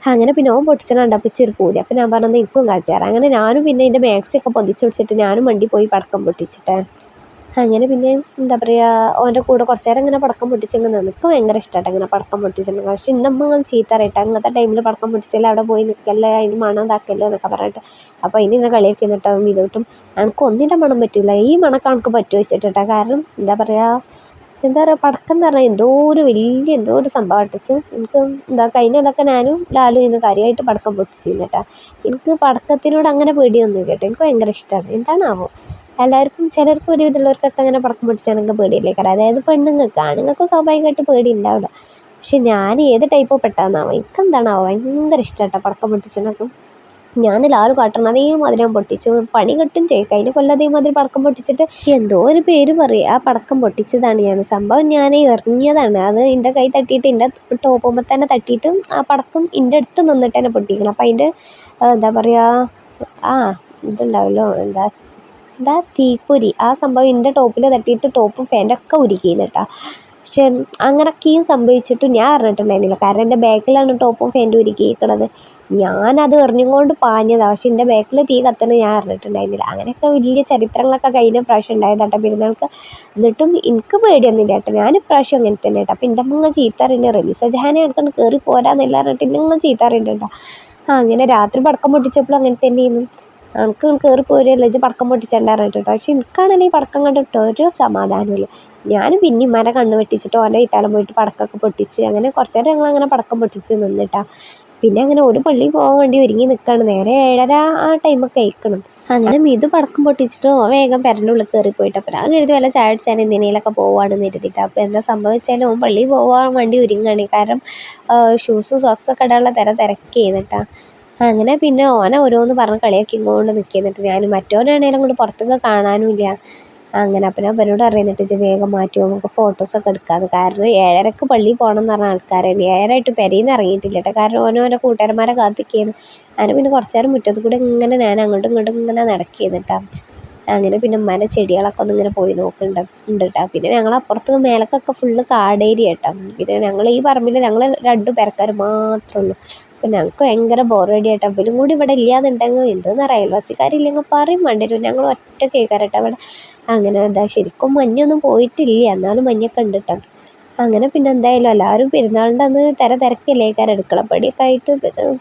അങ്ങനെ പിന്നെ ഓൻ പൊട്ടിച്ചത് കണ്ടപ്പോൾ ഇച്ചൊരു പൂതി. അപ്പോൾ ഞാൻ പറഞ്ഞത് എനിക്കും കാട്ടുകാരം. അങ്ങനെ ഞാനും പിന്നെ എൻ്റെ മാക്സിയൊക്കെ പൊതിച്ച് പിടിച്ചിട്ട് ഞാനും വണ്ടി പോയി പടക്കം പൊട്ടിച്ചിട്ടേ. അങ്ങനെ പിന്നെ എന്താ പറയുക, ഓൻ്റെ കൂടെ കുറച്ച് നേരം ഇങ്ങനെ പടക്കം പൊട്ടിച്ചിങ്ങനെ നിന്ന്. എനിക്ക് ഭയങ്കര ഇഷ്ടമായിട്ട് ഇങ്ങനെ പടക്കം പൊട്ടിച്ചിട്ടുണ്ടെങ്കിൽ. പക്ഷേ എൻ്റെ അമ്മ അങ്ങനെ ചീത്ത അറിയട്ടെ, അങ്ങനത്തെ ടൈമിൽ പടക്കം പൊട്ടിച്ചാൽ അവിടെ പോയി നിൽക്കല്ലേ, അതിന് മണം ഇതാക്കല്ലേ എന്നൊക്കെ പറഞ്ഞിട്ട്. അപ്പോൾ അതിന് ഇങ്ങനെ കളിയൊക്കെ നിന്നിട്ട് ഇതോട്ടും എനിക്ക് ഒന്നിൻ്റെ മണം പറ്റില്ല, ഈ മണമൊക്കെ എനിക്ക് പറ്റുമോ വെച്ചിട്ടാ. കാരണം എന്താ പറയുക പടക്കം എന്ന് പറഞ്ഞാൽ എന്തോ ഒരു സംഭവം അട്ടിച്ച്. എനിക്ക് കഴിഞ്ഞതിലൊക്കെ ഞാനും ലാലു ഇന്ന് കാര്യമായിട്ട് പടക്കം പൊട്ടിച്ചിരുന്നു കേട്ടോ. എനിക്ക് പടക്കത്തിനോട് അങ്ങനെ പേടിയൊന്നുമില്ല കേട്ടോ, എനിക്ക് ഭയങ്കര ഇഷ്ടമാണ്. എന്താണാവോ എല്ലാവർക്കും, ചിലർക്ക് ഒരു വിധമുള്ളവർക്കൊക്കെ അങ്ങനെ പടക്കം പൊട്ടിച്ചാണെങ്കിൽ പേടിയില്ലേ കാരണം, അതായത് പെണ്ണുങ്ങൾക്ക്. ആണുങ്ങൾക്ക് സ്വാഭാവികമായിട്ട് പേടി ഉണ്ടാവില്ല. പക്ഷെ ഞാൻ ഏത് ടൈപ്പ് പെട്ടാന്നാവും, എനിക്കെന്താണാവോ ഭയങ്കര ഇഷ്ടം കേട്ടോ പടക്കം പൊട്ടിച്ചതൊക്കെ. ഞാൻ ലാലു കാട്ടണം അതേമാതിരി ഞാൻ പൊട്ടിച്ചു, പണി കിട്ടും ചെയ്യും. കഴിഞ്ഞ കൊല്ലം അതേമാതിരി പടക്കം പൊട്ടിച്ചിട്ട് എന്തോ ഒരു പേര് പറയും, ആ പടക്കം പൊട്ടിച്ചതാണ് ഞാൻ. സംഭവം ഞാൻ എറിഞ്ഞതാണ്, അത് എൻ്റെ കൈ തട്ടിയിട്ട് എൻ്റെ ടോപ്പുമ്പോൾ തന്നെ തട്ടിയിട്ട് ആ പടക്കം എൻ്റെ അടുത്ത് നിന്നിട്ട് തന്നെ പൊട്ടിക്കണം. അപ്പം അതിൻ്റെ എന്താ പറയുക, ഇതുണ്ടാവുമല്ലോ, എന്താ തീപ്പൊരി, ആ സംഭവം എൻ്റെ ടോപ്പിൽ തട്ടിയിട്ട് ടോപ്പും പാൻറ്റൊക്കെ ഉരുക്കിയിരുന്നു കേട്ടോ. പക്ഷെ അങ്ങനെയൊക്കെയും സംഭവിച്ചിട്ടും ഞാൻ അറിഞ്ഞിട്ടുണ്ടായിരുന്നില്ല, കാരണം എൻ്റെ ബാക്കിലാണ് ടോപ്പും പാൻറ്റും ഉരുക്കിയിരിക്കണത്. ഞാനത് എറിഞ്ഞുകൊണ്ട് പാഞ്ഞതാണ്, പക്ഷെ എൻ്റെ ബാക്കിൽ തീ കത്തുന്നത് ഞാൻ അറിഞ്ഞിട്ടുണ്ടായിരുന്നില്ല. അങ്ങനെയൊക്കെ വലിയ ചരിത്രങ്ങളൊക്കെ കഴിഞ്ഞ പ്രാവശ്യം ഉണ്ടായതാട്ടോ പെരുന്നാൾക്ക്. എന്നിട്ടും എനിക്ക് പേടിയൊന്നുമില്ല കേട്ടോ, ഞാൻ ഇപ്രാവശ്യം അങ്ങനെ തന്നെ കേട്ടോ. അപ്പം എൻ്റെ അമ്മ ചീത്ത അറിയുന്നത് റമീസ ജഹാനെ എടുക്കണം കയറി പോരാന്നെല്ലാം പറഞ്ഞിട്ട് ഇങ്ങനെ ചീത്ത അറിയുന്നുണ്ട് കേട്ടോ. അങ്ങനെ രാത്രി പടക്കം പൊട്ടിച്ചപ്പോഴും അങ്ങനെ തന്നെയായിരുന്നു. എനിക്ക് കയറി പോരുകയല്ല ഇജ്ജ് പടക്കം പൊട്ടിച്ചേണ്ട പറഞ്ഞിട്ട് കേട്ടോ. പക്ഷെ എനിക്കാണെങ്കിൽ ഈ പടക്കം കണ്ടിട്ട് ഒരു സമാധാനമില്ല. ഞാൻ പിന്നെ ഇമ്മാനെ കണ്ണ് വെട്ടിച്ചിട്ട് ഓൻ്റെ ഇത്താലം പോയിട്ട് പടക്കമൊക്കെ പൊട്ടിച്ച് അങ്ങനെ കുറച്ച് നേരം ഞങ്ങളങ്ങനെ പടക്കം പൊട്ടിച്ച് നിന്നിട്ടാ. പിന്നെ അങ്ങനെ ഒരു പള്ളിയിൽ പോകാൻ വേണ്ടി ഒരുങ്ങി നിൽക്കുകയാണ്. നേരെ 7:30 ആ ടൈമൊക്കെ ആയിക്കണം. അങ്ങനെ മിതു പടക്കം പൊട്ടിച്ചിട്ട് ഓൻ വേഗം പെരൻ്റെ ഉള്ളിൽ കയറി പോയിട്ട്. അപ്പം ഞാൻ കരുതി വല്ല ചായ അടിച്ചാൽ എന്തിനേലൊക്കെ പോവാണെന്ന് കരുതിയിട്ട്. അപ്പോൾ എന്താ സംഭവിച്ചാൽ ഓൻ പള്ളിയിൽ പോകാൻ വേണ്ടി ഒരുങ്ങുകയാണ്. കാരണം ഷൂസും സോക്സൊക്കെ ഇടാനുള്ള തിരക്ക് ചെയ്തിട്ടാ. അങ്ങനെ പിന്നെ ഓനെ ഓരോന്ന് പറഞ്ഞ് കളിയാക്കി കൊണ്ട് നിൽക്കുന്നിട്ട് ഞാൻ മറ്റോനാണേലും കൂടി പുറത്തൊക്കെ കാണാനുമില്ല. അങ്ങനെ അപ്പം ഞാൻ അവനോട് അറിയുന്നിട്ട് ഇജ്ജ് വേഗം മാറ്റുമോ, നമുക്ക് ഫോട്ടോസൊക്കെ എടുക്കാമെന്ന്. കാരണം 7:30 പള്ളിയിൽ പോകണം എന്ന് പറഞ്ഞ ആൾക്കാരാണ്. 7:00 പെരയിൽ നിന്ന് ഇറങ്ങിയിട്ടില്ല കേട്ടോ, കാരണം ഓനോൻ്റെ കൂട്ടുകാരന്മാരെ കാത്തിരിക്കുകയാണ്. അങ്ങനെ പിന്നെ കുറച്ച് നേരം മുറ്റത്ത് കൂടെ ഇങ്ങനെ ഞാൻ അങ്ങോട്ടും ഇങ്ങോട്ടും ഇങ്ങനെ നടക്കിയെന്നിട്ടാ. അങ്ങനെ പിന്നെ ഉമ്മാൻ്റെ ചെടികളൊക്കെ ഒന്ന് ഇങ്ങനെ പോയി നോക്കുന്നുണ്ട് കേട്ടോ. പിന്നെ ഞങ്ങൾ അപ്പുറത്ത് മേലക്കൊക്കെ ഫുള്ള് കാടേരിയ കേട്ടോ. പിന്നെ ഞങ്ങൾ ഈ പറമ്പിൽ ഞങ്ങൾ 2 പെരക്കാർ മാത്രമേ ഉള്ളൂ. അപ്പം ഞങ്ങൾക്ക് ഭയങ്കര ബോറടി ആയിട്ടോ. ഇവരും കൂടി ഇവിടെ ഇല്ലാന്നുണ്ടെങ്കിൽ എന്തെന്ന് അറിയാം, അയൽവാസിക്കാരില്ലെങ്കിൽ പറയും വേണ്ടി വരും, ഞങ്ങൾ ഒറ്റ കേൾക്കാറട്ടോ ഇവിടെ. അങ്ങനെ ശരിക്കും മഞ്ഞൊന്നും പോയിട്ടില്ല, എന്നാലും മഞ്ഞൊക്കെ ഉണ്ട് കേട്ടോ. അങ്ങനെ പിന്നെ എന്തായാലും എല്ലാവരും പെരുന്നാളിൻ്റെ അന്ന് തിരക്കല്ലേക്കാരം, അടുക്കളപ്പടിയൊക്കെ ആയിട്ട്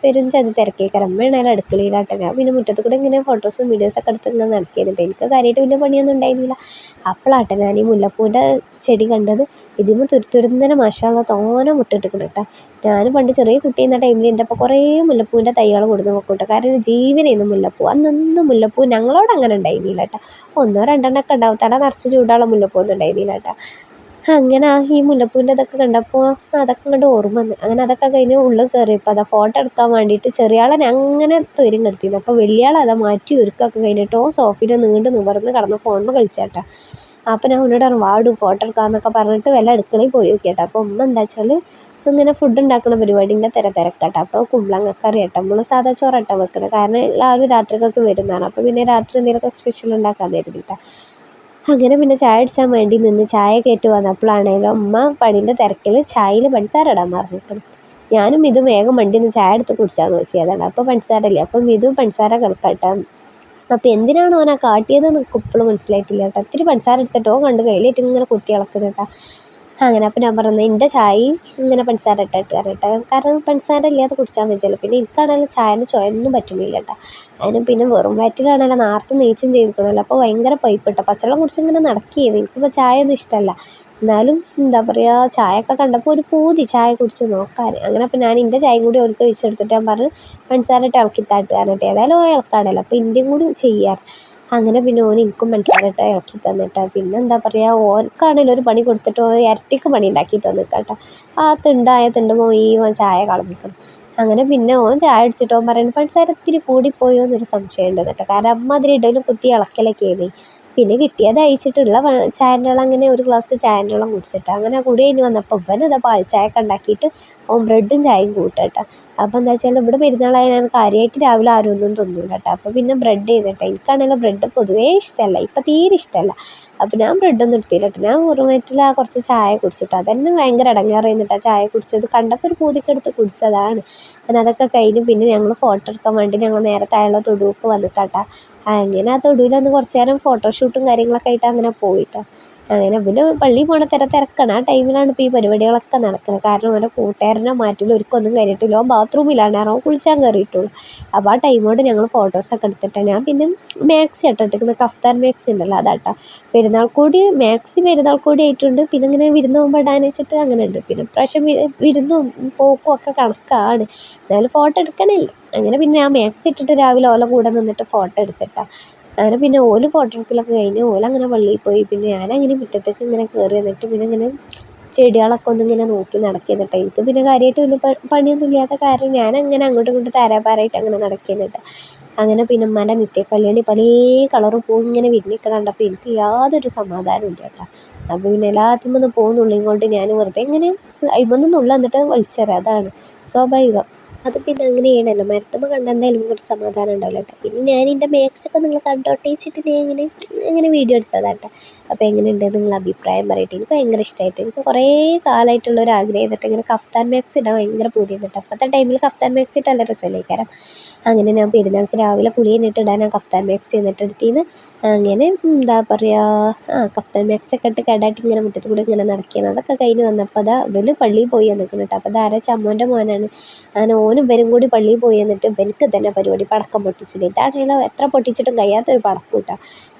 പെരുംചതി തിരക്കേക്കാരം. അമ്മയാണേലും അടുക്കളയിലാട്ടെ. ഞാൻ പിന്നെ മുറ്റത്ത് കൂടെ ഇങ്ങനെ ഫോട്ടോസും വീഡിയോസൊക്കെ എടുത്ത് ഇങ്ങനെ നടക്കിയിരുന്നിട്ട് എനിക്ക് കാര്യമായിട്ട് വലിയ പണിയൊന്നും ഉണ്ടായിരുന്നില്ല. അപ്പോഴാട്ടെ ഞാൻ ഈ മുല്ലപ്പൂവിൻ്റെ ചെടി കണ്ടത്. ഇതിന് തുരുതുരുന്നനെ മാഷാഅല്ലാഹ് തോനെ മുട്ടിട്ടിരിക്കണം കേട്ടോ. ഞാൻ പണ്ട് ചെറിയ കുട്ടി എന്ന ടൈമിൽ എൻ്റെ അപ്പോൾ കുറേ മുല്ലപ്പൂവിൻ്റെ തൈകൾ കൊടുത്ത് നോക്കും കേട്ടോ. കാരണം ജീവനായിരുന്നു മുല്ലപ്പൂ. അന്നൊന്നും മുല്ലപ്പൂ ഞങ്ങളോട് അങ്ങനെ ഉണ്ടായിരുന്നില്ല കേട്ടോ. 1-2 ഒക്കെ ഉണ്ടാവും, തല നിറച്ച് ചൂടാനുള്ള മുല്ലപ്പൂവൊന്നും ഉണ്ടായിരുന്നില്ല കേട്ടോ. അങ്ങനെ ഈ മുല്ലപ്പൂവിൻ്റെ ഇതൊക്കെ കണ്ടപ്പോൾ അതൊക്കെ കണ്ട് ഓർമ്മ വന്നു. അങ്ങനെ അതൊക്കെ കഴിഞ്ഞ് ഉള്ളിൽ കയറിയപ്പോൾ അതാ ഫോട്ടോ എടുക്കാൻ വേണ്ടിയിട്ട് ചെറിയ ആളെ അങ്ങനെ തൊരും കെടുത്തിയിരുന്നു. അപ്പോൾ വലിയ ആൾ അതാ മാറ്റി ഒരുക്കൊക്കെ കഴിഞ്ഞിട്ട് സോഫയിൽ നീണ്ട് നിവർന്ന് കിടന്ന് ഫോണിൽ കളിച്ചാട്ടാ. അപ്പോൾ ഞാൻ ഉന്നോട് പറഞ്ഞു വാടും ഫോട്ടോ എടുക്കാമെന്നൊക്കെ പറഞ്ഞിട്ട് വല്ല അടുക്കളയിൽ പോയി നോക്കിയാട്ടോ. അപ്പോൾ ഉമ്മ എന്താ വെച്ചാൽ ഇങ്ങനെ ഫുഡ് ഉണ്ടാക്കുന്ന പരിപാടിൻ്റെ തിരക്കാട്ടോ. അപ്പോൾ കുമ്പളങ്ങക്കറി കേട്ടോ, നമ്മൾ സാധാ ചോറാട്ടോ വെക്കണം, കാരണം എല്ലാവരും രാത്രിക്കൊക്കെ വരുന്നതാണ്. അപ്പോൾ പിന്നെ രാത്രി എന്തെങ്കിലുമൊക്കെ സ്പെഷ്യൽ ഉണ്ടാക്കാമെന്ന് കരുതിയിട്ടാണ്. അങ്ങനെ പിന്നെ ചായ അടിച്ചാൻ വേണ്ടി നിന്ന് ചായ കയറ്റി വന്നപ്പോഴാണേലും ഉമ്മ പണീൻ്റെ തിരക്കിൽ ചായയിൽ പഞ്ചസാര ഇടാൻ പറഞ്ഞിരിക്കണം. ഞാനും ഇതും വേഗം വണ്ടി നിന്ന് ചായ എടുത്ത് കുടിച്ചാൽ നോക്കിയതാണ്. അപ്പോൾ പഞ്ചസാര ഇല്ല, അപ്പം ഇതും പഞ്ചസാര കലക്കട്ടെ. അപ്പോൾ എന്തിനാണ് ഓനാ കാട്ടിയതെന്ന് എനിക്ക് ഇപ്പോഴും മനസ്സിലായിട്ടില്ല കേട്ടോ. ഇത്തിരി പഞ്ചസാര എടുത്തിട്ടോ കണ്ട് കയ്യിലേറ്റ് ഇങ്ങനെ കുത്തി ഇളക്കണം കേട്ടോ. അങ്ങനെ അപ്പോൾ ഞാൻ പറഞ്ഞത് എൻ്റെ ചായയും ഇങ്ങനെ പഞ്ചസാര ഇട്ടിട്ട് കേട്ടോ, കാരണം പഞ്ചസാര ഇല്ലാതെ കുടിച്ചാൽ വെച്ചല്ലോ. പിന്നെ എനിക്കാണെങ്കിലും ചായൻ്റെ ചുവയൊന്നും പറ്റുന്നില്ല കേട്ടോ. അതിന് പിന്നെ വെറും വയറ്റിലാണല്ലോ നേരത്തെ നീച്ചും ചെയ്തിരിക്കണമല്ലോ. അപ്പോൾ ഭയങ്കര പൈപ്പ് കേട്ടോ. പച്ചവെള്ളം കുടിച്ച് ഇങ്ങനെ നടക്കുകയായിരുന്നു. എനിക്കിപ്പോൾ ചായ ഒന്നും ഇഷ്ടമല്ല, എന്നാലും എന്താ പറയുക, ചായയൊക്കെ കണ്ടപ്പോൾ ഒരു പൂതി ചായ കുടിച്ച് നോക്കാൻ. അങ്ങനെ അപ്പോൾ ഞാൻ എൻ്റെ ചായയും കൂടി അവർക്ക് ഒഴിച്ചെടുത്തിട്ട് ഞാൻ പറഞ്ഞു പഞ്ചസാര ഇട്ട് ഇളക്കി താട്ടുകാരനിട്ട്, ഏതായാലും ഇളക്കാണല്ലോ അപ്പോൾ ഇന്ത്യയും കൂടി ചെയ്യാറ്. അങ്ങനെ പിന്നെ ഓന് എനിക്കും പഞ്ചസാര ഇട്ട് ഇളക്കി തന്നിട്ടാ. പിന്നെ എന്താ പറയുക, ഓർക്കാണെങ്കിലും ഒരു പണി കൊടുത്തിട്ട് ഇരട്ടിക്ക് പണി ഉണ്ടാക്കി തന്നിക്കാട്ടോ. ആ തിണ്ട് മുഴുവൻ ചായ കളഞ്ഞിക്കണം. അങ്ങനെ പിന്നെ ഓൻ ചായ അടിച്ചിട്ട് ഓൻ പറയുന്നത് പഞ്ചസാര ഇത്തിരി കൂടിപ്പോയോ എന്നൊരു സംശയം ഉണ്ട് കേട്ടോ. കാരണം അമ്മ അതിൽ ഇടയിലും കുത്തി ഇളക്കലൊക്കെ ആയിരുന്നു. പിന്നെ കിട്ടിയത് അയച്ചിട്ടുള്ള ചായൻ്റെ വെള്ളം അങ്ങനെ ഒരു ഗ്ലാസ് ചായൻ്റെ വെള്ളം കുടിച്ചിട്ട് അങ്ങനെ കൂടി കഴിഞ്ഞ് വന്നപ്പോൾ ഇവനിതാ പാൽ ചായ ഒക്കെ ഉണ്ടാക്കിയിട്ട് ഓൻ ബ്രെഡും ചായയും കൂട്ടട്ടോ. അപ്പോൾ എന്താ വെച്ചാൽ ഇവിടെ പെരുന്നാളായ ഞാൻ കാര്യമായിട്ട് രാവിലെ ആരും ഒന്നും തിന്നൂല കേട്ടോ. അപ്പോൾ പിന്നെ ബ്രെഡ് ചെയ്തിട്ട് എനിക്കാണെങ്കിൽ ബ്രെഡ് പൊതുവേ ഇഷ്ടമല്ല, ഇപ്പം തീരെ ഇഷ്ടമല്ല. അപ്പോൾ ഞാൻ ബ്രെഡൊന്നും എടുത്തില്ല കേട്ടോ. ഞാൻ വെറുമേറ്റിൽ കുറച്ച് ചായ കുടിച്ചിട്ട് അതന്നെ ഭയങ്കര ഇടങ്ങേറായിരുന്നിട്ടാ ചായ കുടിച്ചത്. കണ്ടപ്പോൾ ഒരു പൂതിക്കെടുത്ത് കുടിച്ചതാണ്. അങ്ങനെ അതൊക്കെ കഴിഞ്ഞ് പിന്നെ ഞങ്ങൾ ഫോട്ടോ എടുക്കാൻ വേണ്ടി ഞങ്ങൾ നേരെ താഴെയുള്ള തൊടുക്ക് വന്നിട്ടാ. അങ്ങനെ ആ തൊടുവിലൊന്ന് കുറച്ച് നേരം ഫോട്ടോഷൂട്ടും കാര്യങ്ങളൊക്കെ ആയിട്ട് അങ്ങനെ പോയിട്ടോ. അങ്ങനെ ഇവന് പള്ളിയിൽ പോണ തിരക്കാണ്. ആ ടൈമിലാണ് ഇപ്പോൾ ഈ പരിപാടികളൊക്കെ നടക്കുന്നത്. കാരണം ഓരോ കൂട്ടുകാരനെ മാറ്റില്ല, ഒരിക്കൊന്നും കഴിഞ്ഞിട്ടില്ല. ഓൻ ബാത്റൂമിലാണ്, അവൻ കുളിച്ചാൻ കയറിയിട്ടുള്ളൂ. അപ്പോൾ ആ ടൈമോട് ഞങ്ങൾ ഫോട്ടോസൊക്കെ എടുത്തിട്ടാണ്. ഞാൻ പിന്നെ മാക്സി ഇട്ടിട്ട് കഫ്താൻ മാക്സി ഉണ്ടല്ലോ അതാട്ടോ. പെരുന്നാൾ കൂടി മാക്സി പെരുന്നാൾ കൂടി ആയിട്ടുണ്ട്. പിന്നെ ഇങ്ങനെ വിരുന്ന് പോകുമ്പോൾ ഇടാൻ വെച്ചിട്ട് അങ്ങനെ ഉണ്ട്. പിന്നെ ഇപ്രാവശ്യം വിരുന്നും പോക്കും ഒക്കെ കണക്കാണ്, എന്നാലും ഫോട്ടോ എടുക്കണില്ല. അങ്ങനെ പിന്നെ ആ മാക്സി ഇട്ടിട്ട് രാവിലെ ഓല കൂടെ നിന്നിട്ട് ഫോട്ടോ എടുത്തിട്ടാണ്. അങ്ങനെ പിന്നെ ഓല് ഫോട്ടോ എടുക്കലൊക്കെ കഴിഞ്ഞ് ഓലങ്ങനെ പള്ളിയിൽ പോയി. പിന്നെ ഞാനങ്ങനെ മുറ്റത്തേക്ക് ഇങ്ങനെ കയറി വന്നിട്ട് പിന്നെ ഇങ്ങനെ ചെടികളൊക്കെ ഒന്നിങ്ങനെ നോക്കി നടക്കുന്നുണ്ട്. എനിക്ക് പിന്നെ കാര്യമായിട്ട് വലിയ പണിയൊന്നും ഇല്ലാത്ത കാരണം ഞാനങ്ങനെ അങ്ങോട്ടും ഇങ്ങോട്ടും താരാപാരായിട്ട് അങ്ങനെ നടക്കുന്നുണ്ട്. അങ്ങനെ പിന്നെ ഉമ്മാൻ്റെ നിത്യക്കല്യാണി പല കളറും പൂ ഇങ്ങനെ വിരിഞ്ഞിക്കണം കണ്ടപ്പോൾ എനിക്ക് യാതൊരു സമാധാനവും ഇല്ല കേട്ടോ. അപ്പോൾ പിന്നെ എല്ലാത്തുമ്പോൾ പോകുന്നുള്ളിയും കൊണ്ട് ഞാൻ വെറുതെ ഇങ്ങനെ അയിമൊന്നും നുള്ള എന്നിട്ട് വലിച്ചെറിയാം, അതാണ് സ്വാഭാവികം. അത് പിന്നെ അങ്ങനെ ചെയ്യണമല്ലോ, മരത്തുമ്പോൾ കണ്ടാൽ എന്തായാലും ഒരു സമാധാനം ഉണ്ടാവില്ല കേട്ടോ. പിന്നെ ഞാൻ എൻ്റെ മാക്സൊക്കെ നിങ്ങൾ കണ്ടോട്ടെ വെച്ചിട്ട് ഞാൻ ഇങ്ങനെ വീഡിയോ എടുത്തതാട്ടോ. അപ്പോൾ എങ്ങനെയുണ്ട് നിങ്ങൾ അഭിപ്രായം പറയട്ടെ. എനിക്ക് ഭയങ്കര ഇഷ്ടമായിട്ട്, എനിക്ക് കുറേ കാലമായിട്ടുള്ളൊരു ആഗ്രഹം ചെയ്തിട്ട് ഇങ്ങനെ കഫ്താൻ മാക്സി ഇടാൻ ഭയങ്കര പൂതി ചെയ്തിട്ട്. അപ്പോഴത്തെ ടൈമിൽ കഫ്താൻ മാക്സി ഇട്ട് നല്ല രസമല്ലേ കാരണം. അങ്ങനെ ഞാൻ പെരുന്നാൾക്ക് രാവിലെ കുളി കഴിഞ്ഞിട്ട് ഇടാൻ ഞാൻ കഫ്താൻ മാക്സി എന്നിട്ട് എടുത്തിന്ന്. അങ്ങനെ എന്താ പറയുക, കഫ്താൻ മാക്സി ഒക്കെ ഇട്ട് കേടായിട്ട് ഇങ്ങനെ മുറ്റത്ത് കൂടെ ഇങ്ങനെ നടക്കുകയാണ്. അതൊക്കെ കഴിഞ്ഞ് വന്നപ്പോൾ അതാ ഇവന് പള്ളിയിൽ പോയി നിൽക്കണം കേട്ടോ. അപ്പോൾ അതാരാ ചമ്മോൻ്റെ മോനാണ്. അങ്ങനെ ഓനും ഇവരും കൂടി പള്ളിയിൽ പോയി എന്നിട്ട് ഇവർക്ക് തന്നെ പരിപാടി പടക്കം പൊട്ടിച്ചില്ല. ഇതാണെങ്കിലും എത്ര പൊട്ടിച്ചിട്ടും കഴിയാത്തൊരു പടക്കം കേട്ടോ.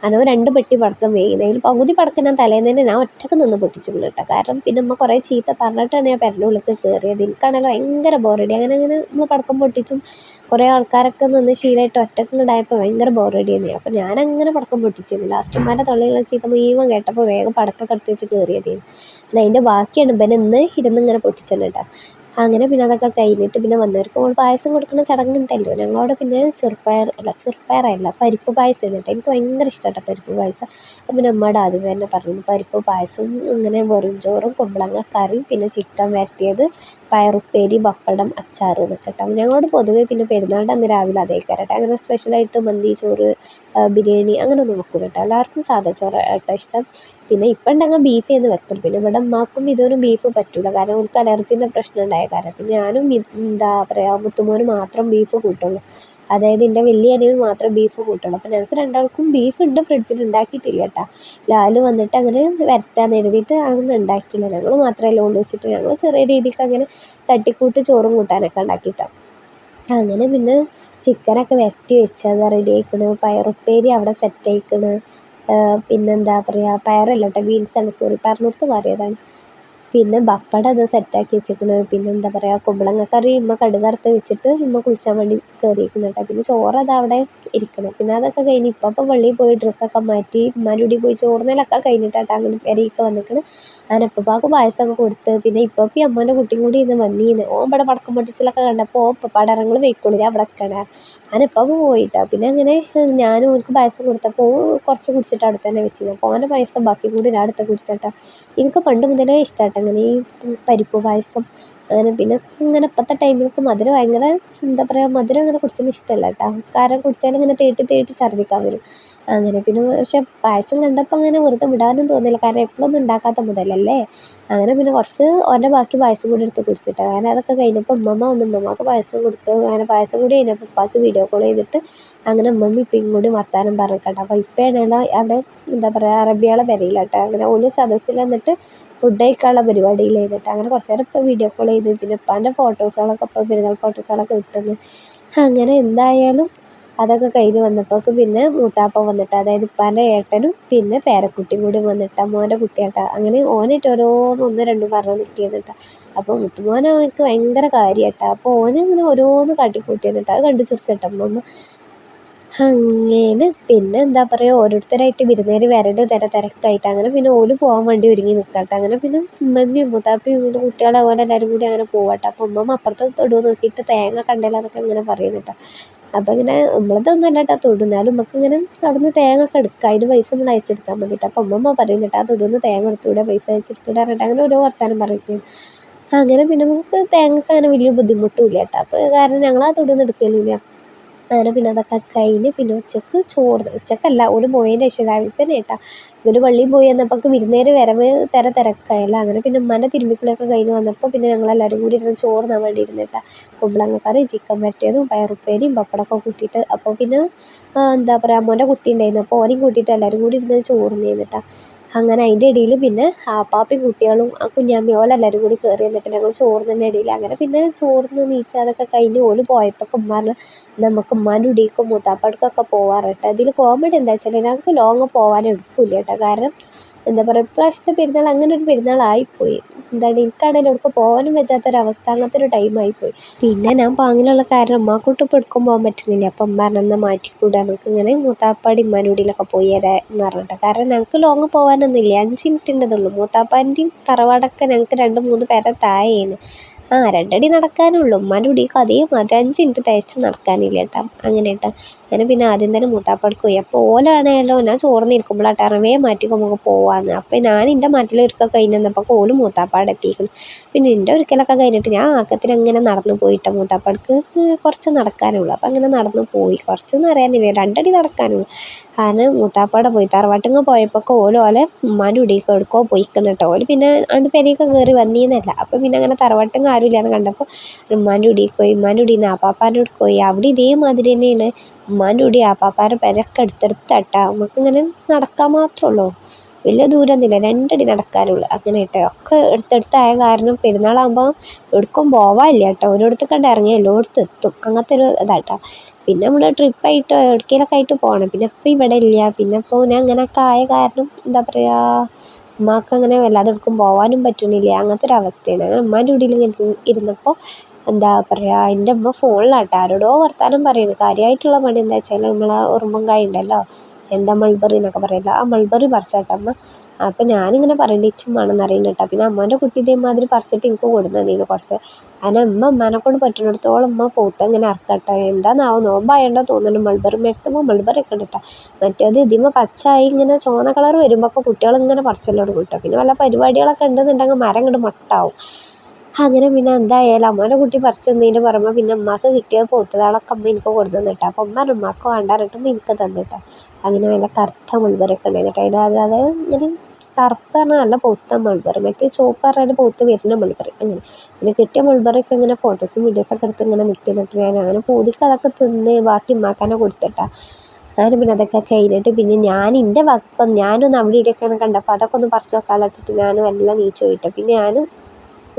അങ്ങനെ 2 പെട്ടി പടക്കം വേഗം, അതിൽ പകുതി പടക്കം ഞാൻ തലേന്ന് തന്നെ ഞാൻ ഒറ്റക്ക് നിന്ന് പൊട്ടിച്ചിട്ടുണ്ട് കേട്ടോ. കാരണം പിന്നെ നമ്മൾ കുറേ ചീത്ത പറഞ്ഞിട്ടാണ് ഞാൻ പെരൻ്റെ ഉള്ളിലേക്ക് കയറിയത്. എനിക്കാണെങ്കിൽ ഭയങ്കര ബോറടി. അങ്ങനെ നമ്മൾ പടക്കം പൊട്ടിച്ചും കുറേ ആൾക്കാരൊക്കെ നിന്ന് ശീലമായിട്ട് ഒറ്റക്ക് ഉണ്ടായപ്പോൾ ഭയങ്കര ബോറടി തന്നെയാണ്. അപ്പോൾ ഞാനങ്ങനെ പടക്കം പൊട്ടിച്ചിരുന്നു. ലാസ്റ്റന്മാരുടെ തൊള്ളിലുള്ള ചീത്ത മുഴുവൻ കേട്ടപ്പോൾ വേഗം പടക്കം എടുത്ത് വെച്ച് കയറിയതായിരുന്നു. പിന്നെ അതിൻ്റെ ബാക്കിയാണ് ഇവൻ ഇരുന്ന് ഇങ്ങനെ പൊട്ടിച്ചത് കേട്ടോ. അങ്ങനെ പിന്നെ അതൊക്കെ കഴിഞ്ഞിട്ട് പിന്നെ വന്നവർക്ക് നമ്മൾ പായസം കൊടുക്കുന്ന ചടങ്ങുണ്ടല്ലോ ഞങ്ങളവിടെ. പിന്നെ ചെറുപ്പയറല്ല പരിപ്പ് പായസം എന്നിട്ട് എനിക്ക് ഭയങ്കര ഇഷ്ടമാട്ടോ പരിപ്പ് പായസം. അപ്പം പിന്നെ അമ്മയുടെ ആദ്യം തന്നെ പറഞ്ഞു പരിപ്പ് പായസവും ഇങ്ങനെ വെറും ചോറും കുമ്പളങ്ങ കറി പിന്നെ ചിക്കൻ വരട്ടിയത് പയറുപ്പേരി പപ്പടം അച്ചാറ് എന്നൊക്കെ കേട്ടോ. ഞങ്ങളോട് പൊതുവേ പിന്നെ പെരുന്നാളിൻ്റെ അന്ന് രാവിലെ അതേ കയറട്ടെ. അങ്ങനെ സ്പെഷ്യലായിട്ട് മന്തി ചോറ് ബിരിയാണി അങ്ങനെ ഒന്നും വെക്കൂല കേട്ടോ. എല്ലാവർക്കും സാധാ ചോറ് കേട്ടോ ഇഷ്ടം. പിന്നെ ഇപ്പം ഉണ്ടെങ്കിൽ ബീഫ് ചെയ്യുന്ന വെക്കും. പിന്നെ ഇവിടെ അമ്മക്കും ഇതൊന്നും ബീഫ് പറ്റില്ല, കാരണം അവർക്ക് അലർജീൻ്റെ പ്രശ്നം ഉണ്ടായ കാരണം. പിന്നെ ഞാനും എന്താ പറയുക മുത്തുമോന് മാത്രം ബീഫ് കൂട്ടുള്ളൂ, അതായത് എൻ്റെ വലിയ അനിയന് മാത്രം ബീഫ് കൂട്ടുള്ളൂ. അപ്പോൾ ഞങ്ങൾക്ക് രണ്ടാൾക്കും ബീഫ് ഉണ്ട്, ഫ്രിഡ്ജിൽ ഉണ്ടാക്കിയിട്ടില്ല കേട്ടോ. ലാല് വന്നിട്ട് അങ്ങനെ വരട്ടാന്ന് എഴുതിയിട്ട് അങ്ങനെ ഉണ്ടാക്കിയില്ല. ഞങ്ങൾ മാത്രമല്ല കൊണ്ട് വെച്ചിട്ട് ഞങ്ങൾ ചെറിയ രീതിക്ക് അങ്ങനെ തട്ടിക്കൂട്ട് ചോറും കൂട്ടാനൊക്കെ ഉണ്ടാക്കിയിട്ടാണ്. അങ്ങനെ പിന്നെ ചിക്കനൊക്കെ വരട്ടി വെച്ചത് റെഡി ആയിക്കണ്. പയറുപ്പേരി അവിടെ സെറ്റ് ആയിക്കണ്. പിന്നെന്താ പറയുക, പയറല്ല കേട്ടോ ബീൻസാണ്, സോറി പറഞ്ഞിടത്ത് മാറിയതാണ്. പിന്നെ പപ്പടം അത് സെറ്റാക്കി വെച്ചിരിക്കണ്. പിന്നെ എന്താ പറയുക കുമ്പളങ്ങ കറി ഉമ്മ കടുകറുത്ത് വെച്ചിട്ട് ഉമ്മ കുളിച്ചാൻ വേണ്ടി കയറിയിരിക്കുന്നു കേട്ടോ. പിന്നെ ചോറ് അത് അവിടെ ഇരിക്കണം. പിന്നെ അതൊക്കെ കഴിഞ്ഞ് ഇപ്പം പള്ളിയിൽ പോയി ഡ്രസ്സൊക്കെ മാറ്റി ഉമ്മാൻ്റെ പോയി ചോറുന്നേലൊക്കെ കഴിഞ്ഞിട്ടാട്ടോ അങ്ങനെ പെരയൊക്കെ വന്നിക്കണ്. അങ്ങനെ ഉപ്പപ്പാക്ക് പായസമൊക്കെ കൊടുത്ത് പിന്നെ ഇപ്പം അമ്മേൻ്റെ കുട്ടിയും കൂടി ഇന്ന് വന്നീന്ന്. ഓൻ ഇവിടെ പടക്കം പൊട്ടിച്ചിലൊക്കെ കണ്ടപ്പോൾ ഉപ്പപ്പാടെ ഇറങ്ങൾ വെയ്ക്കുള്ളൂ, ഞാൻ അവിടെ നിൽക്കണേ. അങ്ങനെ ഇപ്പം പോയിട്ടോ. പിന്നെ അങ്ങനെ ഞാനും ഓർക്ക് പായസം കൊടുത്തപ്പോൾ കുറച്ച് കുടിച്ചിട്ട് അവിടെ തന്നെ വെച്ചിരുന്നു. അപ്പോൾ ഓൻ്റെ പായസം ബാക്കി കൂടി ഞാൻ അടുത്ത് കുടിച്ചിട്ടാ. എനിക്ക് പണ്ട് മുതലേ ഇഷ്ടമാട്ടോ അങ്ങനെ ഈ പരിപ്പ് പായസം. അങ്ങനെ പിന്നെ ഇങ്ങനെ ഇപ്പോഴത്തെ ടൈമിലേക്ക് മധുരം ഭയങ്കര എന്താ പറയുക, മധുരം അങ്ങനെ കുടിച്ചാൽ ഇഷ്ടമല്ല കേട്ടോ. കാരണം കുടിച്ചാലിങ്ങനെ തേട്ടി ഛർദ്ദിക്കാൻ വരും. അങ്ങനെ പിന്നെ പക്ഷെ പായസം കണ്ടപ്പോൾ അങ്ങനെ വെറുതെ വിടാനും തോന്നില്ല, കാരണം എപ്പോഴൊന്നും ഉണ്ടാക്കാത്ത മുതലല്ലേ. അങ്ങനെ പിന്നെ കുറച്ച് ഓൻ്റെ ബാക്കി പായസം കൂടി എടുത്ത് കുടിച്ചിട്ട് അങ്ങനെ അതൊക്കെ കഴിഞ്ഞപ്പോൾ ഉമ്മമ്മക്ക് പായസം കൊടുത്ത്. അങ്ങനെ പായസം കൂടി കഴിഞ്ഞപ്പോൾ ഉപ്പാക്ക് വീഡിയോ കോൾ ചെയ്തിട്ട് അങ്ങനെ ഉമ്മമ്മ ഇപ്പം കൂടി വർത്താനം പറഞ്ഞിട്ടോ. അപ്പോൾ ഇപ്പോഴാണെങ്കിൽ അവിടെ എന്താ പറയുക അറബികളെ പെരയിലാട്ടോ. അങ്ങനെ ഓല് സദസ്സിൽ വന്നിട്ട് ഫുഡ് കഴിക്കാനുള്ള പരിപാടിയിൽ ചെയ്തിട്ട് അങ്ങനെ കുറച്ച് നേരം ഇപ്പോൾ വീഡിയോ കോൾ ചെയ്ത് പിന്നെ ഉപ്പാൻ്റെ ഫോട്ടോസുകളൊക്കെ ഇപ്പോൾ പെരുന്നാൾ ഫോട്ടോസുകളൊക്കെ കിട്ടുന്നു. അങ്ങനെ എന്തായാലും അതൊക്കെ കഴിഞ്ഞ് വന്നപ്പോഴേക്ക് പിന്നെ മൂത്താപ്പ വന്നിട്ട്, അതായത് ഉപ്പാൻ്റെ ഏട്ടനും പിന്നെ പേരക്കുട്ടിയും കൂടി വന്നിട്ടാ, മോൻ്റെ കുട്ടിയാട്ടാ. അങ്ങനെ ഓനായിട്ട് ഓരോന്ന് 1, 2 പറഞ്ഞ് നിൽക്കിയെന്നിട്ടാ. അപ്പോൾ മുത്തുമോനെ എനിക്ക് ഭയങ്കര കാര്യമായിട്ടാ. അപ്പോൾ ഓനങ്ങനെ ഓരോന്ന് കാട്ടിക്കൂട്ടിയെന്നിട്ടാ. അത് കണ്ട് ചിരിച്ചിട്ടോ അമ്മമ്മ. അങ്ങനെ പിന്നെ എന്താ പറയുക ഓരോരുത്തരായിട്ട് വിരുന്നേർ വരൽ തിരക്കായിട്ട് അങ്ങനെ പിന്നെ ഓല് പോകാൻ വേണ്ടി ഒരുങ്ങി നിൽക്കട്ടെ. അങ്ങനെ പിന്നെ ഉമ്മമ്മയും മുത്താപ്പയും കുട്ടികളെ പോലെ എല്ലാവരും കൂടി അങ്ങനെ പോവാട്ടെ. അപ്പോൾ ഉമ്മമ്മ അപ്പുറത്തെ തൊടുവ് നോക്കിയിട്ട് തേങ്ങ കണ്ടല്ലോ എന്നൊക്കെ ഇങ്ങനെ പറയുന്നു കേട്ടോ. അപ്പോൾ ഇങ്ങനെ നമ്മളതൊന്നും അല്ല കേട്ടോ തൊടുന്നാലും നമുക്ക് ഇങ്ങനെ അവിടുന്ന് തേങ്ങ ഒക്കെ എടുക്കാം, അതിന് പൈസ നമ്മൾ അയച്ചെടുത്താൽ മതി കേട്ടോ. അപ്പോൾ അമ്മമ്മ പറയുന്നുണ്ട് ആ തൊടുന്ന് തേങ്ങ എടുത്തൂടെ, പൈസ അയച്ചെടുത്തൂടെ പറഞ്ഞിട്ട് അങ്ങനെ ഓരോ വർത്താനം പറയും. അങ്ങനെ പിന്നെ നമുക്ക് തേങ്ങക്ക് അങ്ങനെ വലിയ ബുദ്ധിമുട്ടും ഇല്ല കേട്ടോ. അപ്പോൾ കാരണം ഞങ്ങൾ ആ തൊടുന്ന് എടുക്കലില്ല. അങ്ങനെ പിന്നെ അതൊക്കെ കഴിഞ്ഞ് പിന്നെ ഉച്ചക്ക് ചോറ്, ഉച്ചക്കല്ല ഓല് പോയതിന് ശേഷം രാവിലെ തന്നെ കേട്ടോ. ഇവര് പള്ളിയിൽ പോയി വന്നപ്പോൾ വിരുന്നേര് വരവ് തിരക്കായല്ലോ. അങ്ങനെ പിന്നെ ഉമ്മാൻ്റെ തിരുമ്മിക്കുളിയൊക്കെ കഴിഞ്ഞ് വന്നപ്പോൾ പിന്നെ ഞങ്ങളെല്ലാവരും കൂടി ഇരുന്ന് ചോറ് തിന്നാൻ വേണ്ടി ഇരുന്നിട്ടാ. കുമ്പളങ്ങ കറി, ചിക്കൻ വരട്ടിയതും പയറുപ്പേരിയും പപ്പടമൊക്കെ കൂട്ടിയിട്ട്. അപ്പോൾ പിന്നെ എന്താ പറയുക, മോൻ്റെ കുട്ടി ഉണ്ടായിരുന്നു, അപ്പോൾ ഓനെയും കൂട്ടിയിട്ട് എല്ലാവരും കൂടി ഇരുന്ന് ചോറ് തിന്നിട്ടാ. അങ്ങനെ അതിൻ്റെ ഇടയിൽ പിന്നെ ആപ്പാപ്പയും കുട്ടികളും കുഞ്ഞാമ്മയും ഓലെല്ലാവരും കൂടി കയറി വന്നിട്ട് ഞങ്ങൾ ചോറിൻ്റെ ഇടയിൽ അങ്ങനെ പിന്നെ ചോറിന് നീച്ച് അതൊക്കെ കഴിഞ്ഞ് ഓല് പോയപ്പോൾ ഉമ്മ പറഞ്ഞു നമുക്ക് ഉമ്മാൻ്റെ കുടിക്കും മൂത്താപ്പാടക്കൊക്കെ പോവാറ് കേട്ടോ. അതിൽ കോമഡി എന്താ വെച്ചാൽ ഞങ്ങൾക്ക് ലോങ്ങ് പോകാൻ എളുപ്പമില്ല കേട്ടോ. കാരണം എന്താ പറയുക, ഇപ്രാവശ്യത്തെ പെരുന്നാൾ അങ്ങനെ ഒരു പെരുന്നാളായിപ്പോയി. എന്താണ് എനിക്കാണെങ്കിലും എവിടേക്ക് പോകാനും പറ്റാത്തൊരവസ്ഥ, അങ്ങനത്തെ ഒരു ടൈമായിപ്പോയി. പിന്നെ ഞാൻ പാങ്ങിലുള്ള കാരണം ഉമ്മാക്കൂട്ട് ഇപ്പോൾ എടുക്കാൻ പോകാൻ പറ്റുന്നില്ല. അപ്പം ഉമ്മ പറഞ്ഞെന്നാൽ മാറ്റിക്കൂടെ, നമുക്ക് ഇങ്ങനെ മൂത്താപ്പാടി ഉമ്മാൻ്റെ വീട്ടിലൊക്കെ പോയി വരാം എന്ന് പറഞ്ഞിട്ട്. കാരണം ഞങ്ങൾക്ക് ലോങ്ങ് പോകാനൊന്നുമില്ല, 5 മിനിറ്റിൻ്റെതുള്ളൂ. മൂത്താപ്പാൻ്റെയും തറവാടൊക്കെ ഞങ്ങൾക്ക് 2-3 പേരെ താഴെയാണ്. 2 അടി നടക്കാനുള്ളൂ. ഉമ്മാൻ്റെ കുടിക്ക് അതേമാതിരി 5 മിനിറ്റ് തികച്ച് നടക്കാനില്ല കേട്ടോ. അങ്ങനെ കേട്ടോ. അങ്ങനെ പിന്നെ ആദ്യം തന്നെ മൂത്താപ്പാടക്ക് പോയി. അപ്പോൾ ഓലാണെങ്കിലോ ഞാൻ ചോർന്നിരിക്കുമ്പോഴാട്ടോ വേഗം മാറ്റിക്കോ നമുക്ക് പോവാമെന്ന്. അപ്പോൾ ഞാൻ എൻ്റെ മാറ്റിലൊരുക്കം കഴിഞ്ഞ് വന്നപ്പോൾ ഓല് മൂത്താപ്പാട് എത്തിയിരിക്കുന്നു. പിന്നെ എൻ്റെ ഒരിക്കലൊക്കെ കഴിഞ്ഞിട്ട് ഞാൻ ആക്കത്തിൽ അങ്ങനെ നടന്നു പോയിട്ടോ. മൂത്താപ്പാടക്ക് കുറച്ച് നടക്കാനുള്ളൂ. അപ്പോൾ അങ്ങനെ നടന്നു പോയി, കുറച്ചൊന്നും അറിയാനില്ല, 2 അടി നടക്കാനുള്ളൂ. കാരണം മൂത്താപ്പാടെ പോയി തറവാട്ടിങ്ങ് പോയപ്പോൾ ഓലെ ഉമ്മാൻ്റെ കുടിക്ക് എടുക്കോ പോയിക്കണം കേട്ടോ. ഓല് പിന്നെ അണ്ട് പെരയൊക്കെ കയറി വന്നീന്നല്ല. അപ്പോൾ പിന്നെ അങ്ങനെ തറവാട്ടിങ്ങ് ആരും ഇല്ലാന്ന് കണ്ടപ്പോൾ ഉമ്മാൻ്റെ കുടിക്ക് പോയി. ഉമ്മാൻ്റെ കുടിയിൽ നിന്ന് ആപ്പാപ്പാൻ്റെ അടുത്ത് പോയി. അവിടെ ഇതേമാതിരി തന്നെയാണ്, ഉമ്മാൻ്റെ കുടി ആപ്പാപ്പാരുടെ പെരയൊക്കെ അടുത്തടുത്താട്ടാ. നമുക്കിങ്ങനെ നടക്കാൻ മാത്രമേ ഉള്ളൂ, വലിയ ദൂരമൊന്നുമില്ല, 2 അടി നടക്കാനുള്ളൂ. അങ്ങനെ കേട്ടോ. ഒക്കെ അടുത്തടുത്തായ കാരണം പെരുന്നാളാകുമ്പോൾ എവിടേക്കും പോവാനില്ല കേട്ടോ. ഓരോരുത്തർ കണ്ട് ഇറങ്ങി എല്ലായിടത്തും എത്തും, അങ്ങനത്തെ ഒരു ഇതാട്ടോ. പിന്നെ നമ്മൾ ട്രിപ്പായിട്ടോ എവിടേക്കെങ്കിലൊക്കെ ആയിട്ട് പോകണം. പിന്നെ ഇപ്പോൾ ഇവിടെ ഇല്ല. പിന്നെ ഇപ്പോൾ ഞാൻ അങ്ങനെയൊക്കെ ആയ കാരണം എന്താ പറയുക, ഉമ്മാക്ക് അങ്ങനെ വല്ലാതെ എവിടേക്കും പോകാനും പറ്റുന്നില്ല, അങ്ങനത്തെ ഒരു അവസ്ഥയാണ്. അങ്ങനെ ഉമ്മാൻ്റെ വീട്ടിൽ ഇങ്ങനെ ഇരുന്നപ്പോൾ എന്താ പറയുക, എൻ്റെ ഉമ്മ ഫോണിലാട്ടോ ആരോടോ വർത്താനം പറയുന്നു. കാര്യമായിട്ടുള്ള പണി എന്താ വെച്ചാൽ നമ്മളെ ഉറുമ്പൻകായ ഉണ്ടല്ലോ, എന്താ മൾബറി എന്നൊക്കെ പറയില്ല, ആ മൾബറി പറിച്ചാട്ടോ അമ്മ. അപ്പോൾ ഞാനിങ്ങനെ പറയുന്നുണ്ട് ഇച്ചും വേണമെന്ന് അറിയുന്നു കേട്ടോ. പിന്നെ അമ്മേൻ്റെ കുട്ടി ഇതേമാതിരി പറിച്ചിട്ട് എനിക്ക് കൊടുക്കുന്നതിന് കുറച്ച്. അങ്ങനെ ഉമ്മനെ കൊണ്ട് പറ്റുന്നിടത്തോളം ഉമ്മ പൂത്ത ഇങ്ങനെ ഇറക്കട്ടോ. എന്താണെന്നാവും, നോമ്പായതുകൊണ്ടോ തോന്നുന്നു മൾബറി മേടിച്ചപ്പോൾ മൾബറി ഒക്കെ ഉണ്ട് കേട്ടോ. മറ്റേത് ഇതിമ്മ പച്ചയായി ഇങ്ങനെ ചുവന്ന കളർ വരുമ്പോൾ അപ്പോൾ കുട്ടികളിങ്ങനെ പറിച്ചെല്ലാം കൊടുക്കും കേട്ടോ. പിന്നെ വല്ല പരിപാടികളൊക്കെ ഉണ്ടെന്നുണ്ടെങ്കിൽ മരം ഇങ്ങോട്ട് മൊട്ടാവും. അങ്ങനെ പിന്നെ എന്തായാലും അമ്മേൻ്റെ കുട്ടി പറിച്ച് തന്നതിൻ്റെ പുറമെ പിന്നെ ഉമ്മാക്ക് കിട്ടിയ പോത്തുകളൊക്കെ അമ്മ എനിക്ക് കൊടുത്തു തന്നിട്ടാ. അപ്പോൾ ഉമ്മ ഉമ്മാക്ക് വേണ്ട പറഞ്ഞിട്ടും എനിക്ക് തന്നിട്ടാ. അങ്ങനെ നല്ല കറുത്ത മൾബറിയൊക്കെ ഉണ്ടായിരുന്നു കേട്ടോ. അതായത് ഇങ്ങനെ കറുപ്പ് പറഞ്ഞാൽ നല്ല പൂത്ത മൾബറി, മറ്റേ ചുവപ്പ് പറഞ്ഞാൽ പൂത്ത് വരുന്ന മൾബറി. അങ്ങനെ പിന്നെ കിട്ടിയ മൾബറിയൊക്കെ ഇങ്ങനെ ഫോട്ടോസും വീഡിയോസൊക്കെ എടുത്ത് ഇങ്ങനെ നിൽക്കുന്നിട്ട് ഞാൻ അങ്ങനെ പൂതിക്ക് അതൊക്കെ തിന്ന് ബാക്കി ഉമ്മാക്കാനെ കൊടുത്തിട്ടാ. അങ്ങനെ പിന്നെ അതൊക്കെ കഴിഞ്ഞിട്ട് പിന്നെ ഞാൻ എൻ്റെ വകുപ്പം ഞാനൊന്ന് അവിടെ ഇവിടെയൊക്കെ കണ്ടപ്പോൾ അതൊക്കെ ഒന്ന് പറിച്ച് വെക്കാമെന്ന് വെച്ചിട്ട് ഞാനും എല്ലാം നീച്ചു പോയിട്ട്. പിന്നെ ഞാനും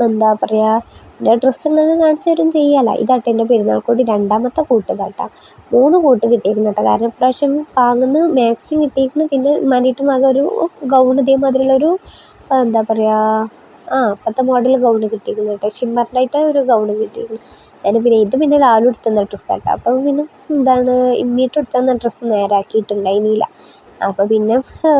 എന്താ പറയുക, എൻ്റെ ഡ്രസ്സ് നിങ്ങൾക്ക് കാണിച്ചു തരും ചെയ്യാമല്ലോ. ഇതാട്ടെ എൻ്റെ പെരുന്നാൾക്കോടി 2ാമത്തെ കൂട്ട് ഇതാട്ടാ. 3 കൂട്ട് കിട്ടിയിരിക്കുന്നു കേട്ടോ. കാരണം ഇപ്രാവശ്യം പാങ്ങുന്ന മാക്സിം കിട്ടിയിരിക്കുന്നു. പിന്നെ മനിയിട്ട് മക ഒരു ഗൗൺ ഇതേമാതിരിയുള്ളൊരു എന്താ പറയുക, ഇപ്പോഴത്തെ മോഡൽ ഗൗൺ കിട്ടിയിരിക്കുന്നു കേട്ടോ. ഷിമ്മറിൻ്റായിട്ട് ഒരു ഗൗൺ കിട്ടിയിരിക്കുന്നു. അതിന് പിന്നെ ഇത് പിന്നെ ലാലു എടുത്തുന്ന ഡ്രസ്സ് കേട്ടോ. അപ്പം പിന്നെ എന്താണ് ഇമ്മീട്ട് എടുത്തുന്ന ഡ്രസ്സ് നേരാക്കിയിട്ടുണ്ടായിരുന്നില്ല. അപ്പോൾ പിന്നെ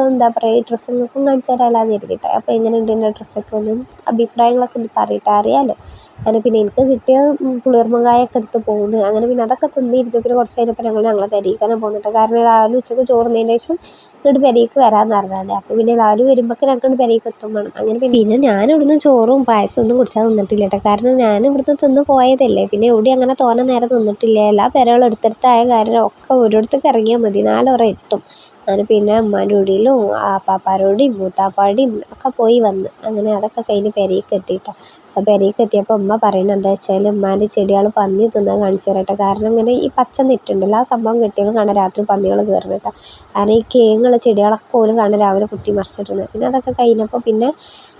എന്താ പറയുക, ഈ ഡ്രസ്സ് നിങ്ങൾക്കും കാണിച്ചു തരാമല്ലോ കരുതിയിട്ട്. അപ്പോൾ എങ്ങനെയുണ്ട് എൻ്റെ ഡ്രസ്സൊക്കെ ഒന്ന് അഭിപ്രായങ്ങളൊക്കെ ഒന്ന് പറയട്ടെ, അറിയാമല്ലോ. അങ്ങനെ പിന്നെ എനിക്ക് കിട്ടിയ പുളിയർമുങ്കായൊക്കെ എടുത്ത് പോകുന്നു. അങ്ങനെ പിന്നെ അതൊക്കെ തിന്നിരുന്നു. പിന്നെ കുറച്ച് കഴിഞ്ഞപ്പോൾ ഞങ്ങളെ പെരേക്കാണ് പോകുന്നുണ്ട്. കാരണം ലാലു ഉച്ചക്ക് ചോറുന്നതിന് ശേഷം ഇങ്ങോട്ട് പെരേക്ക് വരാമെന്ന് പറഞ്ഞാലേ. അപ്പോൾ പിന്നെ ലാലു വരുമ്പോൾ ഞങ്ങൾക്ക് പെരേക്ക് എത്തും വേണം. അങ്ങനെ പിന്നെ ഞാൻ ഇവിടുന്ന് ചോറും പായസം ഒന്നും കുടിച്ചാൽ നിന്നിട്ടില്ല കേട്ടോ. കാരണം ഞാൻ ഇവിടുന്ന് തിന്ന് പോയതല്ലേ. പിന്നെ എവിടെ അങ്ങനെ തോനെ നേരം നിന്നിട്ടില്ല. എല്ലാ പെരകളും അടുത്തടുത്തായ കാരണം ഒക്കെ ഓരോരുത്തർക്ക് ഇറങ്ങിയാൽ മതി, 4 ഉറ എത്തും. അങ്ങനെ പിന്നെ ഉമ്മാൻ്റെ കുടിയിലും ആപ്പാപ്പാരോടെയും മൂത്താപ്പാടിയും ഒക്കെ പോയി വന്ന്. അങ്ങനെ അതൊക്കെ കഴിഞ്ഞ് പെരേക്ക് എത്തിയിട്ടോ. അപ്പോൾ പെരേക്ക് എത്തിയപ്പോൾ ഉമ്മ പറയുന്നത് എന്താ വെച്ചാൽ ഉമ്മാൻ്റെ ചെടികൾ പന്നി തിന്നാൻ കാണിച്ചു തരട്ടെ. കാരണം ഇങ്ങനെ ഈ പച്ച നെറ്റുണ്ടല്ലോ, ആ സംഭവം കിട്ടിയാലും കാണാൻ രാത്രി പന്നികൾ കയറും കേട്ടോ. കാരണം ഈ കേങ്ങുള്ള ചെടികളൊക്കെ പോലും കാണാൻ രാവിലെ കുത്തി മറിച്ചിട്ടുണ്ട്. പിന്നെ അതൊക്കെ കഴിഞ്ഞപ്പോൾ പിന്നെ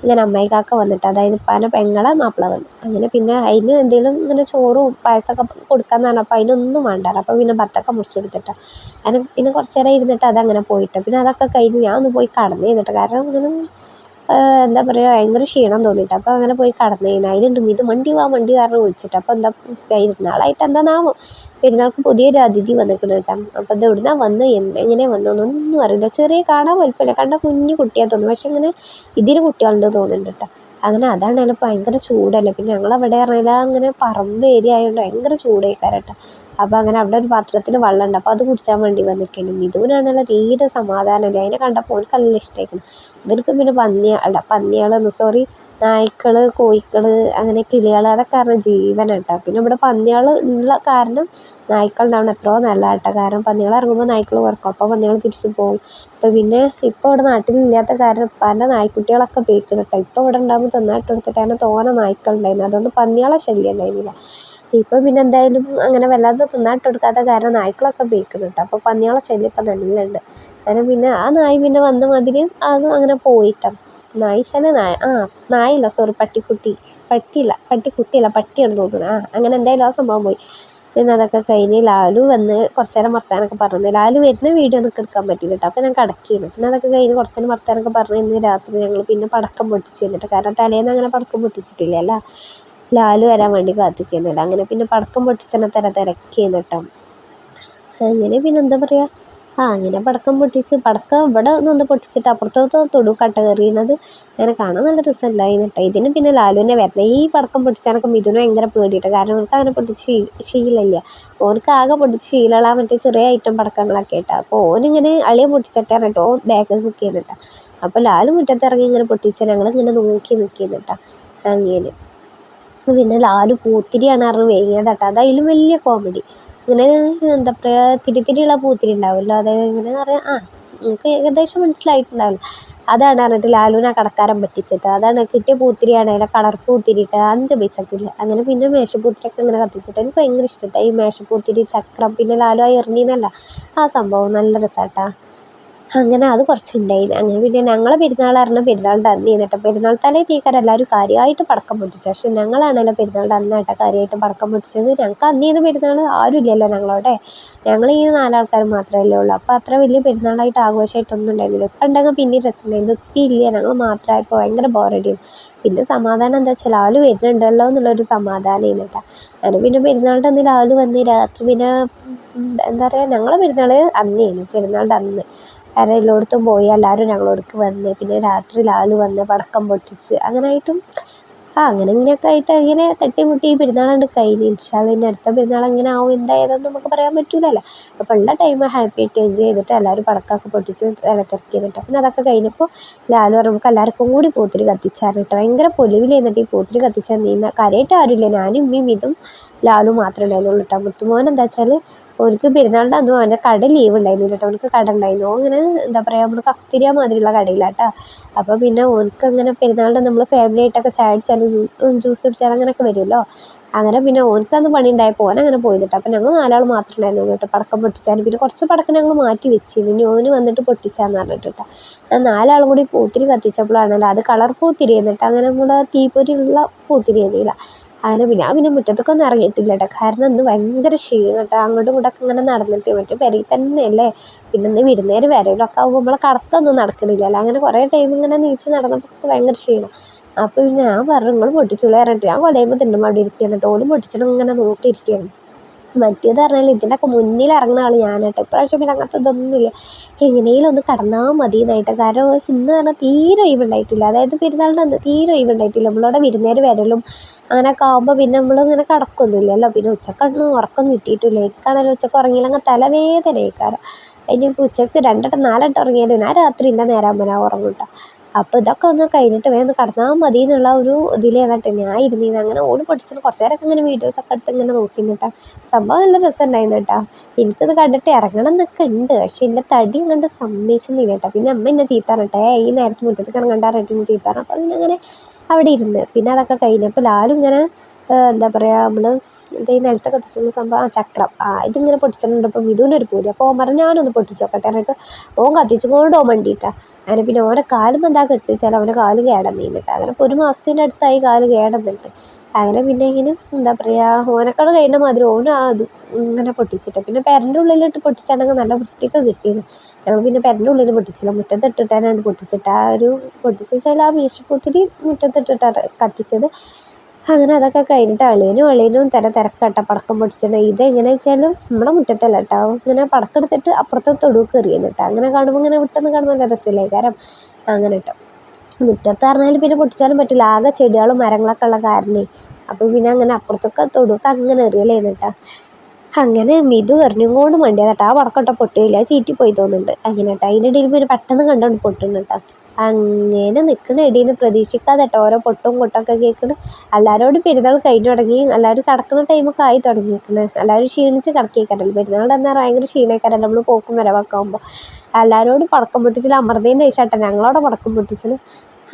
ഇങ്ങനെ അമ്മായിക്കാക്ക വന്നിട്ട്, അതായത് ഉപ്പാൻ്റെ പെങ്ങളെ മാപ്പിള വന്നു. അങ്ങനെ പിന്നെ അതിന് എന്തെങ്കിലും ഇങ്ങനെ ചോറും പായസമൊക്കെ കൊടുക്കാമെന്ന് പറഞ്ഞപ്പോൾ അതിനൊന്നും വേണ്ട. അപ്പോൾ പിന്നെ ബത്തൊക്കെ മുറിച്ചെടുത്തിട്ടാ. അങ്ങനെ പിന്നെ കുറച്ച് നേരം ഇരുന്നിട്ട് അതങ്ങനെ പോയിട്ട് പിന്നെ അതൊക്കെ കഴിഞ്ഞ് ഞാൻ ഒന്ന് പോയി കടന്നു ചെയ്തിട്ട്. കാരണം ഇങ്ങനെ എന്താ പറയുക, ഭയങ്കര ക്ഷീണം തോന്നിയിട്ട്. അപ്പോൾ അങ്ങനെ പോയി കടന്നു ചെയ്യുന്നത്. അതിലുണ്ട് ഇത് മണ്ടി കാരണം വിളിച്ചിട്ട്. അപ്പോൾ എന്താ പെരുന്നാളായിട്ട് എന്താണാവോ, പെരുന്നാൾക്ക് പുതിയൊരു അതിഥി വന്നിട്ടുണ്ട് കേട്ടോ. അപ്പോൾ ഇത് എവിടുന്നാ വന്ന് എങ്ങനെയാണ് വന്നതെന്നൊന്നും അറിയില്ല. ചെറിയ കാണാൻ വലുപ്പമില്ല, കണ്ട കുഞ്ഞു കുട്ടിയാ തോന്നുന്നു. പക്ഷെ ഇങ്ങനെ ഇതിന് കുട്ടികളുണ്ട് തോന്നുന്നുണ്ട് കേട്ടോ. അങ്ങനെ അതാണെങ്കിൽ ഭയങ്കര ചൂടല്ലേ. പിന്നെ ഞങ്ങളവിടെ പറഞ്ഞാൽ അങ്ങനെ പറമ്പ് ഏരിയ ആയതുകൊണ്ട് ഭയങ്കര ചൂടേക്കാരട്ടോ. അപ്പോൾ അങ്ങനെ അവിടെ ഒരു പാത്രത്തിൽ വെള്ളമുണ്ട്, അപ്പോൾ അത് കുടിച്ചാൻ വേണ്ടി വന്നിരിക്കുന്നു. മിഥുനാണല്ലോ തീരെ സമാധാനമില്ല. അതിനെ കണ്ടപ്പോൾ ഓനക്ക് നല്ല ഇഷ്ടമായിരിക്കുന്നു. ഇവർക്ക് പിന്നെ പന്നികളൊന്നും സോറി നായ്ക്കൾ, കോഴികൾ, അങ്ങനെ കിളികൾ അതൊക്കെ കാരണം ജീവനാട്ടോ. പിന്നെ ഇവിടെ പന്നികൾ ഉള്ള കാരണം നായ്ക്കളുണ്ടാവണം എത്രയോ നല്ലതാണ് കേട്ടോ. കാരണം പന്നികൾ ഇറങ്ങുമ്പോൾ നായ്ക്കൾ കുറക്കും, അപ്പോൾ പന്നികൾ തിരിച്ചു പോകും. അപ്പോൾ പിന്നെ ഇപ്പോൾ ഇവിടെ നാട്ടിലില്ലാത്ത കാരണം പല നായ്ക്കുട്ടികളൊക്കെ പോയിക്കണം കേട്ടോ. ഇപ്പോൾ ഇവിടെ ഉണ്ടാകുമ്പോൾ തിന്നാട്ട് കൊടുത്തിട്ട് അങ്ങനെ തോനെ നായ്ക്കളുണ്ടായിരുന്നു, അതുകൊണ്ട് പന്നികളെ ശല്യം ഉണ്ടായിരുന്നില്ല. ഇപ്പോൾ പിന്നെ എന്തായാലും അങ്ങനെ വല്ലാതെ തിന്നാട്ട് കൊടുക്കാത്ത കാരണം നായ്ക്കളൊക്കെ പോയിക്കണം കേട്ടോ. അപ്പോൾ പന്നികളെ ശല്യം ഇപ്പം നല്ല ഉണ്ട്. അങ്ങനെ പിന്നെ ആ നായ പിന്നെ വന്ന മാതിരി അത് അങ്ങനെ പോയിട്ടോ. നായല്ല സോറി പട്ടിയാണെന്ന് തോന്നുന്നു. അങ്ങനെ എന്തായാലും ആ സംഭവം പോയി. പിന്നെ അതൊക്കെ കഴിഞ്ഞ് ലാലു വന്ന് കുറച്ച് നേരം വർത്താനമൊക്കെ പറഞ്ഞു. ലാലു വരുന്ന വീഡിയോ ഒന്നും എടുക്കാൻ പറ്റില്ല കേട്ടോ. അപ്പോൾ ഞാൻ കിടക്കിയിരുന്നു. പിന്നെ അതൊക്കെ കഴിഞ്ഞ് കുറച്ച് നേരം വർത്താനമൊക്കെ പറഞ്ഞ് ഇന്ന് രാത്രി ഞങ്ങൾ പിന്നെ പടക്കം പൊട്ടിച്ച് തന്നിട്ട്, കാരണം തലേന്ന് അങ്ങനെ പടക്കം പൊട്ടിച്ചിട്ടില്ലല്ലോ, ലാലു വരാൻ വേണ്ടി കാത്തിരിക്കുന്നില്ല. അങ്ങനെ പിന്നെ പടക്കം പൊട്ടിച്ചെന്നെ തിരക്കിയെന്ന് കേട്ടോ. അങ്ങനെ പിന്നെ എന്താ പറയുക, അങ്ങനെ പടക്കം പൊട്ടിച്ച് പടക്കം ഇവിടെ നിന്ന് പൊട്ടിച്ചിട്ട് അപ്പുറത്തെ തൊടുക്കാട്ട കയറിയുന്നത് അങ്ങനെ കാണാൻ നല്ല രസമുണ്ടായിരുന്നു കേട്ടോ. ഇതിന് പിന്നെ ലാലുവിനെ വരണം. ഈ പടക്കം പൊട്ടിച്ചാനൊക്കെ മിഥുന് ഭയങ്കര പേടിയിട്ട്, കാരണം അവർക്ക് അങ്ങനെ പൊട്ടിച്ച് ശീലമില്ല. ഓനക്ക് ആകെ പൊട്ടിച്ച് ശീലമുള്ള മറ്റേ ചെറിയ ഐറ്റം പടക്കങ്ങളൊക്കെ കേട്ടോ. അപ്പോൾ ഓനിങ്ങനെ അളിയെ പൊട്ടിച്ചിട്ട് പറഞ്ഞിട്ട് ഓൻ ബാക്കിൽ നിൽക്കുന്നുണ്ട്. അപ്പോൾ ലാലു മുറ്റത്തിറങ്ങി ഇങ്ങനെ പൊട്ടിച്ചാൽ ഞങ്ങളിങ്ങനെ നോക്കി നിൽക്കുന്നുണ്ട് അങ്ങനെ. പിന്നെ ലാലു പൂത്തിരിയാണ് പറഞ്ഞ് വേങ്ങിയതാട്ടോ. അതായാലും വലിയ കോമഡി. ഇങ്ങനെ എന്താ പറയുക, തിരിയുള്ള പൂത്തിരി ഉണ്ടാവുമല്ലോ, അതായത് ഇങ്ങനെ പറയാം, നിങ്ങൾക്ക് ഏകദേശം മനസ്സിലായിട്ടുണ്ടാവില്ല. അതാണ് പറഞ്ഞിട്ട് ലാലുവിനെ കടക്കാരൻ പറ്റിച്ചിട്ട്, അതാണ് കിട്ടിയ പൂത്തിരിയാണ്, അതിലെ കളർ പൂത്തിരിയിട്ട് 5 പൈസക്കില്ല. അങ്ങനെ പിന്നെ മേശപ്പൂത്തിരിയൊക്കെ ഇങ്ങനെ കത്തിച്ചിട്ട് എനിക്ക് ഭയങ്കര ഇഷ്ടമായിട്ടാണ് ഈ മേശപ്പൂത്തിരി, ചക്രം, പിന്നെ ലാലു ആ എറിഞ്ഞിന്നല്ല ആ സംഭവം നല്ല രസമാട്ടാ. അങ്ങനെ അത് കുറച്ചുണ്ടായിന്. അങ്ങനെ പിന്നെ ഞങ്ങളെ പെരുന്നാൾ പറഞ്ഞാൽ പെരുന്നാളിൻ്റെ അന്ന് കേട്ടോ. പെരുന്നാൾ തലേ തീക്കാരം എല്ലാവരും കാര്യമായിട്ട് പടക്കം പൊട്ടിച്ചത്. പക്ഷേ ഞങ്ങളാണല്ലോ പെരുന്നാളിൻ്റെ അന്നാട്ടോ കാര്യമായിട്ട് പടക്കം പൊട്ടിച്ചത്. ഞങ്ങൾക്ക് അന്നേന്ന് പെരുന്നാൾ ആരും ഇല്ലല്ലോ ഞങ്ങളവിടെ. ഞങ്ങൾ ഈ 4 ആൾക്കാർ മാത്രമല്ലേ ഉള്ളൂ. അപ്പോൾ അത്ര വലിയ പെരുന്നാളായിട്ട് ആഘോഷമായിട്ടൊന്നും ഉണ്ടായിരുന്നില്ല. ഇപ്പം ഉണ്ടെങ്കിൽ പിന്നെ രസമുണ്ടായിരുന്നു. ഇപ്പം ഇല്ല, ഞങ്ങൾ മാത്രമായപ്പോൾ ഭയങ്കര ബോറടിയായിരുന്നു. പിന്നെ സമാധാനം എന്താ വെച്ചാൽ ലാലു വരുന്നുണ്ടല്ലോ എന്നുള്ളൊരു സമാധാനമായിരുന്നു കേട്ടോ. അങ്ങനെ പിന്നെ പെരുന്നാളിൻ്റെ അന്ന് ലാലു വന്ന് രാത്രി പിന്നെ എന്താ പറയുക, ഞങ്ങളെ പെരുന്നാൾ അന്നേന്ന് പെരുന്നാളിൻ്റെ അന്ന്. കാരണം എല്ലായിടത്തും പോയി എല്ലാവരും ഞങ്ങളോടേക്ക് വന്ന്, പിന്നെ രാത്രി ലാലു വന്ന് പടക്കം പൊട്ടിച്ച് അങ്ങനെയായിട്ടും അങ്ങനെ ഇങ്ങനെയൊക്കെ ആയിട്ട് ഇങ്ങനെ തട്ടിമുട്ടി ഈ പെരുന്നാളുണ്ട് കഴിഞ്ഞ്. ഇൻഷാ അള്ളാ ഇനി അടുത്ത പെരുന്നാൾ എങ്ങനെ ആവും എന്തായതെന്ന് നമുക്ക് പറയാൻ പറ്റില്ലല്ലോ. അപ്പോൾ ഉള്ള ടൈം ഹാപ്പി ആയിട്ട് എൻജോയ് ചെയ്തിട്ട് എല്ലാവരും പടക്കമൊക്കെ പൊട്ടിച്ച് തിരക്കി കേട്ടോ. പിന്നെ അതൊക്കെ കഴിഞ്ഞപ്പോൾ ലാലു നമുക്ക് എല്ലാവർക്കും കൂടി പൂത്തിരി കത്തിച്ചായിരുന്നു കേട്ടോ. ഭയങ്കര പൊലിവിൽ എന്നിട്ട് ഈ പൂത്തിരി കത്തിച്ചാൽ നീന്താൻ കാര്യമായിട്ട് ആരുമില്ല, ഞാനും ഉമ്മയും ഇതും ലാലു മാത്രമേ ഉണ്ടായിരുന്നുള്ളൂ കേട്ടോ. മുത്തുമോൻ എന്താ വെച്ചാൽ ഓർക്ക് പെരുന്നാളിൻ്റെ അന്നും അവൻ്റെ കട ലീവ് ഉണ്ടായിരുന്നില്ല കേട്ടോ. അവനക്ക് കട ഉണ്ടായിരുന്നു, അങ്ങനെ എന്താ പറയുക നമ്മൾ കഫ്തീരിയ മാതിരിയുള്ള കടയിലാട്ടോ. അപ്പോൾ പിന്നെ ഓനക്ക് അങ്ങനെ പെരുന്നാളിൻ്റെ നമ്മൾ ഫാമിലി ആയിട്ടൊക്കെ ചായ അടിച്ചാലും ജ്യൂസ് കുടിച്ചാലും അങ്ങനെയൊക്കെ വരുമല്ലോ. അങ്ങനെ പിന്നെ ഓനക്കന്ന് പണി ഉണ്ടായപ്പോൾ ഓനങ്ങനെ പോയിട്ടോ. അപ്പോൾ ഞങ്ങൾ 4 ആൾ മാത്രമേ ഉണ്ടായിരുന്നുള്ളൂ കേട്ടോ പടക്കം പൊട്ടിച്ചാലും. പിന്നെ കുറച്ച് പടക്കം ഞങ്ങൾ മാറ്റി വെച്ചിരുന്നു, ഇനി ഓന് വന്നിട്ട് പൊട്ടിച്ചാന്ന് പറഞ്ഞിട്ട് കേട്ടോ. ഞാൻ 4 ആളും കൂടി പൂത്തിരി കത്തിച്ചപ്പോഴാണല്ലോ അത് കളർ പൂത്തിരി എന്നിട്ട് അങ്ങനെ നമ്മുടെ തീപ്പൊരിയുള്ള പൂത്തിരി ആയിരുന്നില്ല. അങ്ങനെ പിന്നെ മുറ്റത്തൊക്കെ ഇറങ്ങിയിട്ടില്ല കേട്ടോ. കാരണം ഇന്ന് ഭയങ്കര ക്ഷീണം കേട്ടോ. അങ്ങോട്ടും ഇങ്ങോട്ടൊക്കെ ഇങ്ങനെ നടന്നിട്ട് മറ്റേ പെരയിൽ തന്നെയല്ലേ. പിന്നെ ഇന്ന് വിരുന്നേര് വരലൊക്കെ ആകുമ്പോൾ നമ്മളെ കടത്തൊന്നും നടക്കണില്ലല്ലോ. അങ്ങനെ കുറേ ടൈം ഇങ്ങനെ നീച്ച് നടന്നപ്പോൾ ഭയങ്കര ക്ഷീണം. അപ്പോൾ പിന്നെ ഞാൻ പറഞ്ഞു നിങ്ങൾ പൊട്ടിച്ചുള്ളി പറഞ്ഞിട്ട് ഞാൻ കൊടയുമ്പോൾ തിന്നുമ്പോൾ അവിടെ ഇരിക്കുക. എന്നിട്ട് ഓലും പൊട്ടിച്ചിട്ട് ഇങ്ങനെ നോക്കിയിരിക്കുകയാണ്. മറ്റേത് പറഞ്ഞാൽ ഇതിൻ്റെയൊക്കെ മുന്നിൽ ഇറങ്ങുന്ന ആൾ ഞാനാട്ടോ. ഇപ്രാവശ്യം പിന്നെ അങ്ങനത്തെ ഇതൊന്നുമില്ല, എങ്ങനെയും ഒന്ന് കടന്നാൽ മതി എന്നായിട്ട്. കാരണം ഇന്ന് പറഞ്ഞാൽ തീരെ ഒഴിവുണ്ടായിട്ടില്ല, അതായത് പെരുന്നാളിൻ്റെ അന്ന് തീരെ ഒഴിവുണ്ടായിട്ടില്ല. നമ്മളവിടെ വിരുന്നേര് വരലും അങ്ങനെയൊക്കെ ആകുമ്പോൾ പിന്നെ നമ്മളിങ്ങനെ കിടക്കൊന്നുമില്ലല്ലോ. പിന്നെ ഉച്ചക്കൊന്നും ഉറക്കം കിട്ടിയിട്ടില്ല. എനിക്കാണല്ലോ ഉച്ചക്ക് ഉറങ്ങിയില്ലെങ്കിൽ തലവേദനയായിക്കാരം. ഇനിയിപ്പോൾ ഉച്ചക്ക് 2 വട്ടം 4 വട്ടം ഉറങ്ങിയാലും ഞാൻ രാത്രി ഇന്ന നേരമാകുമ്പോൾ ഞാൻ ഉറങ്ങും കേട്ടോ. അപ്പോൾ ഇതൊക്കെ ഒന്ന് കഴിഞ്ഞിട്ട് വേഗം കടന്നാൽ മതി എന്നുള്ള ഒരു ഇതിലേതാട്ടെ ഞാൻ ഇരുന്നിരുന്നത്. അങ്ങനെ ഓടി പൊട്ടിച്ചിട്ട് കുറച്ച് നേരമൊക്കെ ഇങ്ങനെ വീഡിയോസൊക്കെ എടുത്ത് ഇങ്ങനെ നോക്കിയിരുന്നു കേട്ടോ. സംഭവം നല്ല രസമുണ്ടായിരുന്നു കേട്ടോ. എനിക്കത് കണ്ടിട്ട് ഇറങ്ങണം എന്നൊക്കെ ഉണ്ട്, പക്ഷേ എൻ്റെ തടി കണ്ട് സമ്മതിച്ചില്ല കേട്ടോ. പിന്നെ അമ്മ എന്നെ ചീത്ത പറഞ്ഞിട്ടേ ഈ നേരത്തെ മുറ്റത്തേക്ക് ഇറങ്ങണ്ട റേറ്റിന് ചീത്ത പറഞ്ഞു. അപ്പോൾ പിന്നെ അങ്ങനെ അവിടെ ഇരുന്ന് പിന്നെ അതൊക്കെ കഴിഞ്ഞപ്പോൾ ലാലും ഇങ്ങനെ എന്താ പറയുക, നമ്മൾ ഈ നിലത്തൊക്കെ കത്തിച്ചിരുന്ന സംഭവം ചക്രം ഇതിങ്ങനെ പൊട്ടിച്ചിട്ടുണ്ട്. അപ്പോൾ മിഥുനൊരു പൂതി, അപ്പോൾ ഓൻ പറഞ്ഞു ഞാനൊന്ന് പൊട്ടിച്ച് നോക്കട്ടെ എന്നിട്ട് ഓൻ കത്തിച്ചുകൊണ്ട് ഓൻ വേണ്ടിയിട്ടാണ്. അങ്ങനെ പിന്നെ ഓനെ കാലും എന്താ കെട്ടിച്ചാൽ അവൻ്റെ കാല് കേടന്നിട്ട് അങ്ങനെ ഇപ്പോൾ 1 മാസത്തിൻ്റെ അടുത്തായി കാല് കേടന്നിട്ട്. അങ്ങനെ പിന്നെ ഇങ്ങനെ എന്താ പറയുക ഓനക്കാട് കഴിയുന്ന മാതിരി ഓനും അത് ഇങ്ങനെ പൊട്ടിച്ചിട്ട് പിന്നെ പെരൻ്റെ ഉള്ളിലിട്ട് പൊട്ടിച്ചാണെങ്കിൽ നല്ല വൃത്തിയൊക്കെ കിട്ടിയത്. ഞങ്ങൾ പിന്നെ പെരൻ്റെ ഉള്ളിൽ പൊട്ടിച്ചില്ല, മുറ്റത്തിട്ടിട്ടാണ് പൊട്ടിച്ചിട്ട് പൊട്ടിച്ചാൽ ആ വീശപ്പൂത്തിരി മുറ്റത്തിട്ടിട്ടാണ് കത്തിച്ചത്. അങ്ങനെ അതൊക്കെ കഴിഞ്ഞിട്ട് അളിയനും തിരക്കട്ട പടക്കം പൊട്ടിച്ചിട്ട്. ഇതെങ്ങനെ വെച്ചാൽ നമ്മളെ മുറ്റത്തല്ല കേട്ടോ, ഇങ്ങനെ പടക്കം എടുത്തിട്ട് അപ്പുറത്തെ തൊടുക്ക് എറിയുന്നു കേട്ടോ. അങ്ങനെ കാണുമ്പോൾ ഇങ്ങനെ വിട്ടെന്ന് കാണുമ്പോൾ നല്ല രസമില്ലേ കാരണം അങ്ങനെ കേട്ടോ. മുറ്റത്ത് പറഞ്ഞാൽ പിന്നെ പൊട്ടിച്ചാലും പറ്റില്ല, ആകെ ചെടികളും മരങ്ങളൊക്കെ ഉള്ള കാരണേ. അപ്പോൾ പിന്നെ അങ്ങനെ അപ്പുറത്തൊക്കെ തൊടുക്കെ അങ്ങനെ എറിയലേന്ന് കേട്ടോ. അങ്ങനെ മിതു എറിഞ്ഞുകൊണ്ട് മണ്ടിയതാട്ടോ. ആ പടക്കട്ട പൊട്ടിയില്ല, അത് ചീറ്റിപ്പോയി തോന്നുന്നുണ്ട്. അങ്ങനെ കേട്ടോ. അതിൻ്റെ ഇടയിൽ പിന്നെ പെട്ടെന്ന് കണ്ടുകൊണ്ട് പൊട്ടുന്നു കേട്ടോ. അങ്ങനെ നിൽക്കണ ഇടയിൽ പ്രതീക്ഷിക്കാതെ കേട്ടോ ഓരോ പൊട്ടും കൊട്ടൊക്കെ കേൾക്കണം. എല്ലാവരോടും പെരുന്നാൾ കഴിഞ്ഞു തുടങ്ങി, എല്ലാവരും കിടക്കുന്ന ടൈമൊക്കെ ആയി തുടങ്ങിയിരിക്കുന്നത്. എല്ലാവരും ക്ഷീണിച്ച് കിടക്കേക്കാരല്ലോ. പെരുന്നാളുടെ എന്നാൽ ഭയങ്കര ക്ഷീണേക്കാരല്ലോ നമ്മൾ പോക്കും വരവൊക്കെ ആകുമ്പോൾ. എല്ലാവരോടും പടക്കം പൊട്ടിച്ചിട്ട് അമർന്നതിൻ്റെ ശേഷം ഞങ്ങളോടെ പടക്കം പൊട്ടിച്ചത്.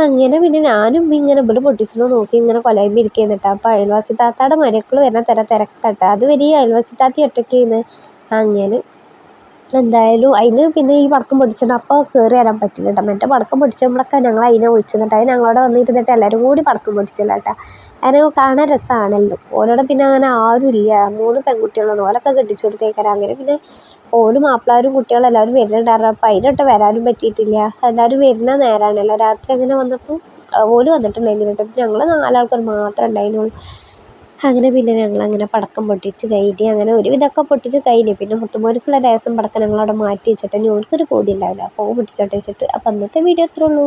അങ്ങനെ പിന്നെ ഞാനും ഇങ്ങനെ ഇവിടെ പൊട്ടിച്ചത് നോക്കി ഇങ്ങനെ കൊലയുമ്പോൾ ഇരിക്കുന്നിട്ടാ. അപ്പോൾ അയൽവാസി താത്താടെ മരക്കൾ വരുന്ന തിരക്കട്ടെ. അത് വലിയ അയൽവാസി താത്തി ഒറ്റയ്ക്കുന്ന്. അങ്ങനെ എന്തായാലും അതിന് പിന്നെ ഈ പടക്കം പൊട്ടിച്ചിട്ട് അപ്പോൾ കയറി വരാൻ പറ്റില്ല കേട്ടോ. മറ്റേ പടക്കം പൊട്ടിച്ചപ്പോഴൊക്കെ ഞങ്ങൾ അതിനെ വിളിച്ചിട്ട് അത് ഞങ്ങളോട് വന്നിരുന്നിട്ട് എല്ലാവരും കൂടി പടക്കം പൊട്ടിച്ചില്ല കേട്ടോ. അങ്ങനെ കാണാൻ രസമാണല്ലോ. ഓലോടെ പിന്നെ അങ്ങനെ ആരും ഇല്ല, 3 പെൺകുട്ടികളാണ്, ഓലൊക്കെ കെട്ടിച്ചു കൊടുത്തേക്കാരം. അങ്ങനെ പിന്നെ ഓലും മാപ്പിളാരും കുട്ടികളും എല്ലാവരും വരുന്നുണ്ടായിരുന്നു. അപ്പോൾ അതിനൊട്ട് വരാനും പറ്റിയിട്ടില്ല. എല്ലാവരും വരുന്ന നേരമാണല്ലോ രാത്രി. അങ്ങനെ വന്നപ്പോൾ ഓല് വന്നിട്ടുണ്ടായിരുന്നു കേട്ടോ. ഞങ്ങൾ 4 ആൾക്കാർ മാത്രമേ ഉണ്ടായിരുന്നുള്ളൂ. അങ്ങനെ പിന്നെ ഞങ്ങളങ്ങനെ പടക്കം പൊട്ടിച്ച് കഴിഞ്ഞ് അങ്ങനെ ഒരുവിധമൊക്കെ പൊട്ടിച്ച് കഴിഞ്ഞ്. പിന്നെ മുത്തുമോനിക്കുള്ള രസം പടക്കം ഞങ്ങളവിടെ മാറ്റി വെച്ചിട്ട് ഇനി ഓർക്കൊരു പൂതി ഉണ്ടാവില്ല, അപ്പോൾ പൊട്ടിച്ചോട്ടെ വെച്ചിട്ട്. അപ്പോൾ അന്നത്തെ വീഡിയോ അത്രേ ഉള്ളൂ.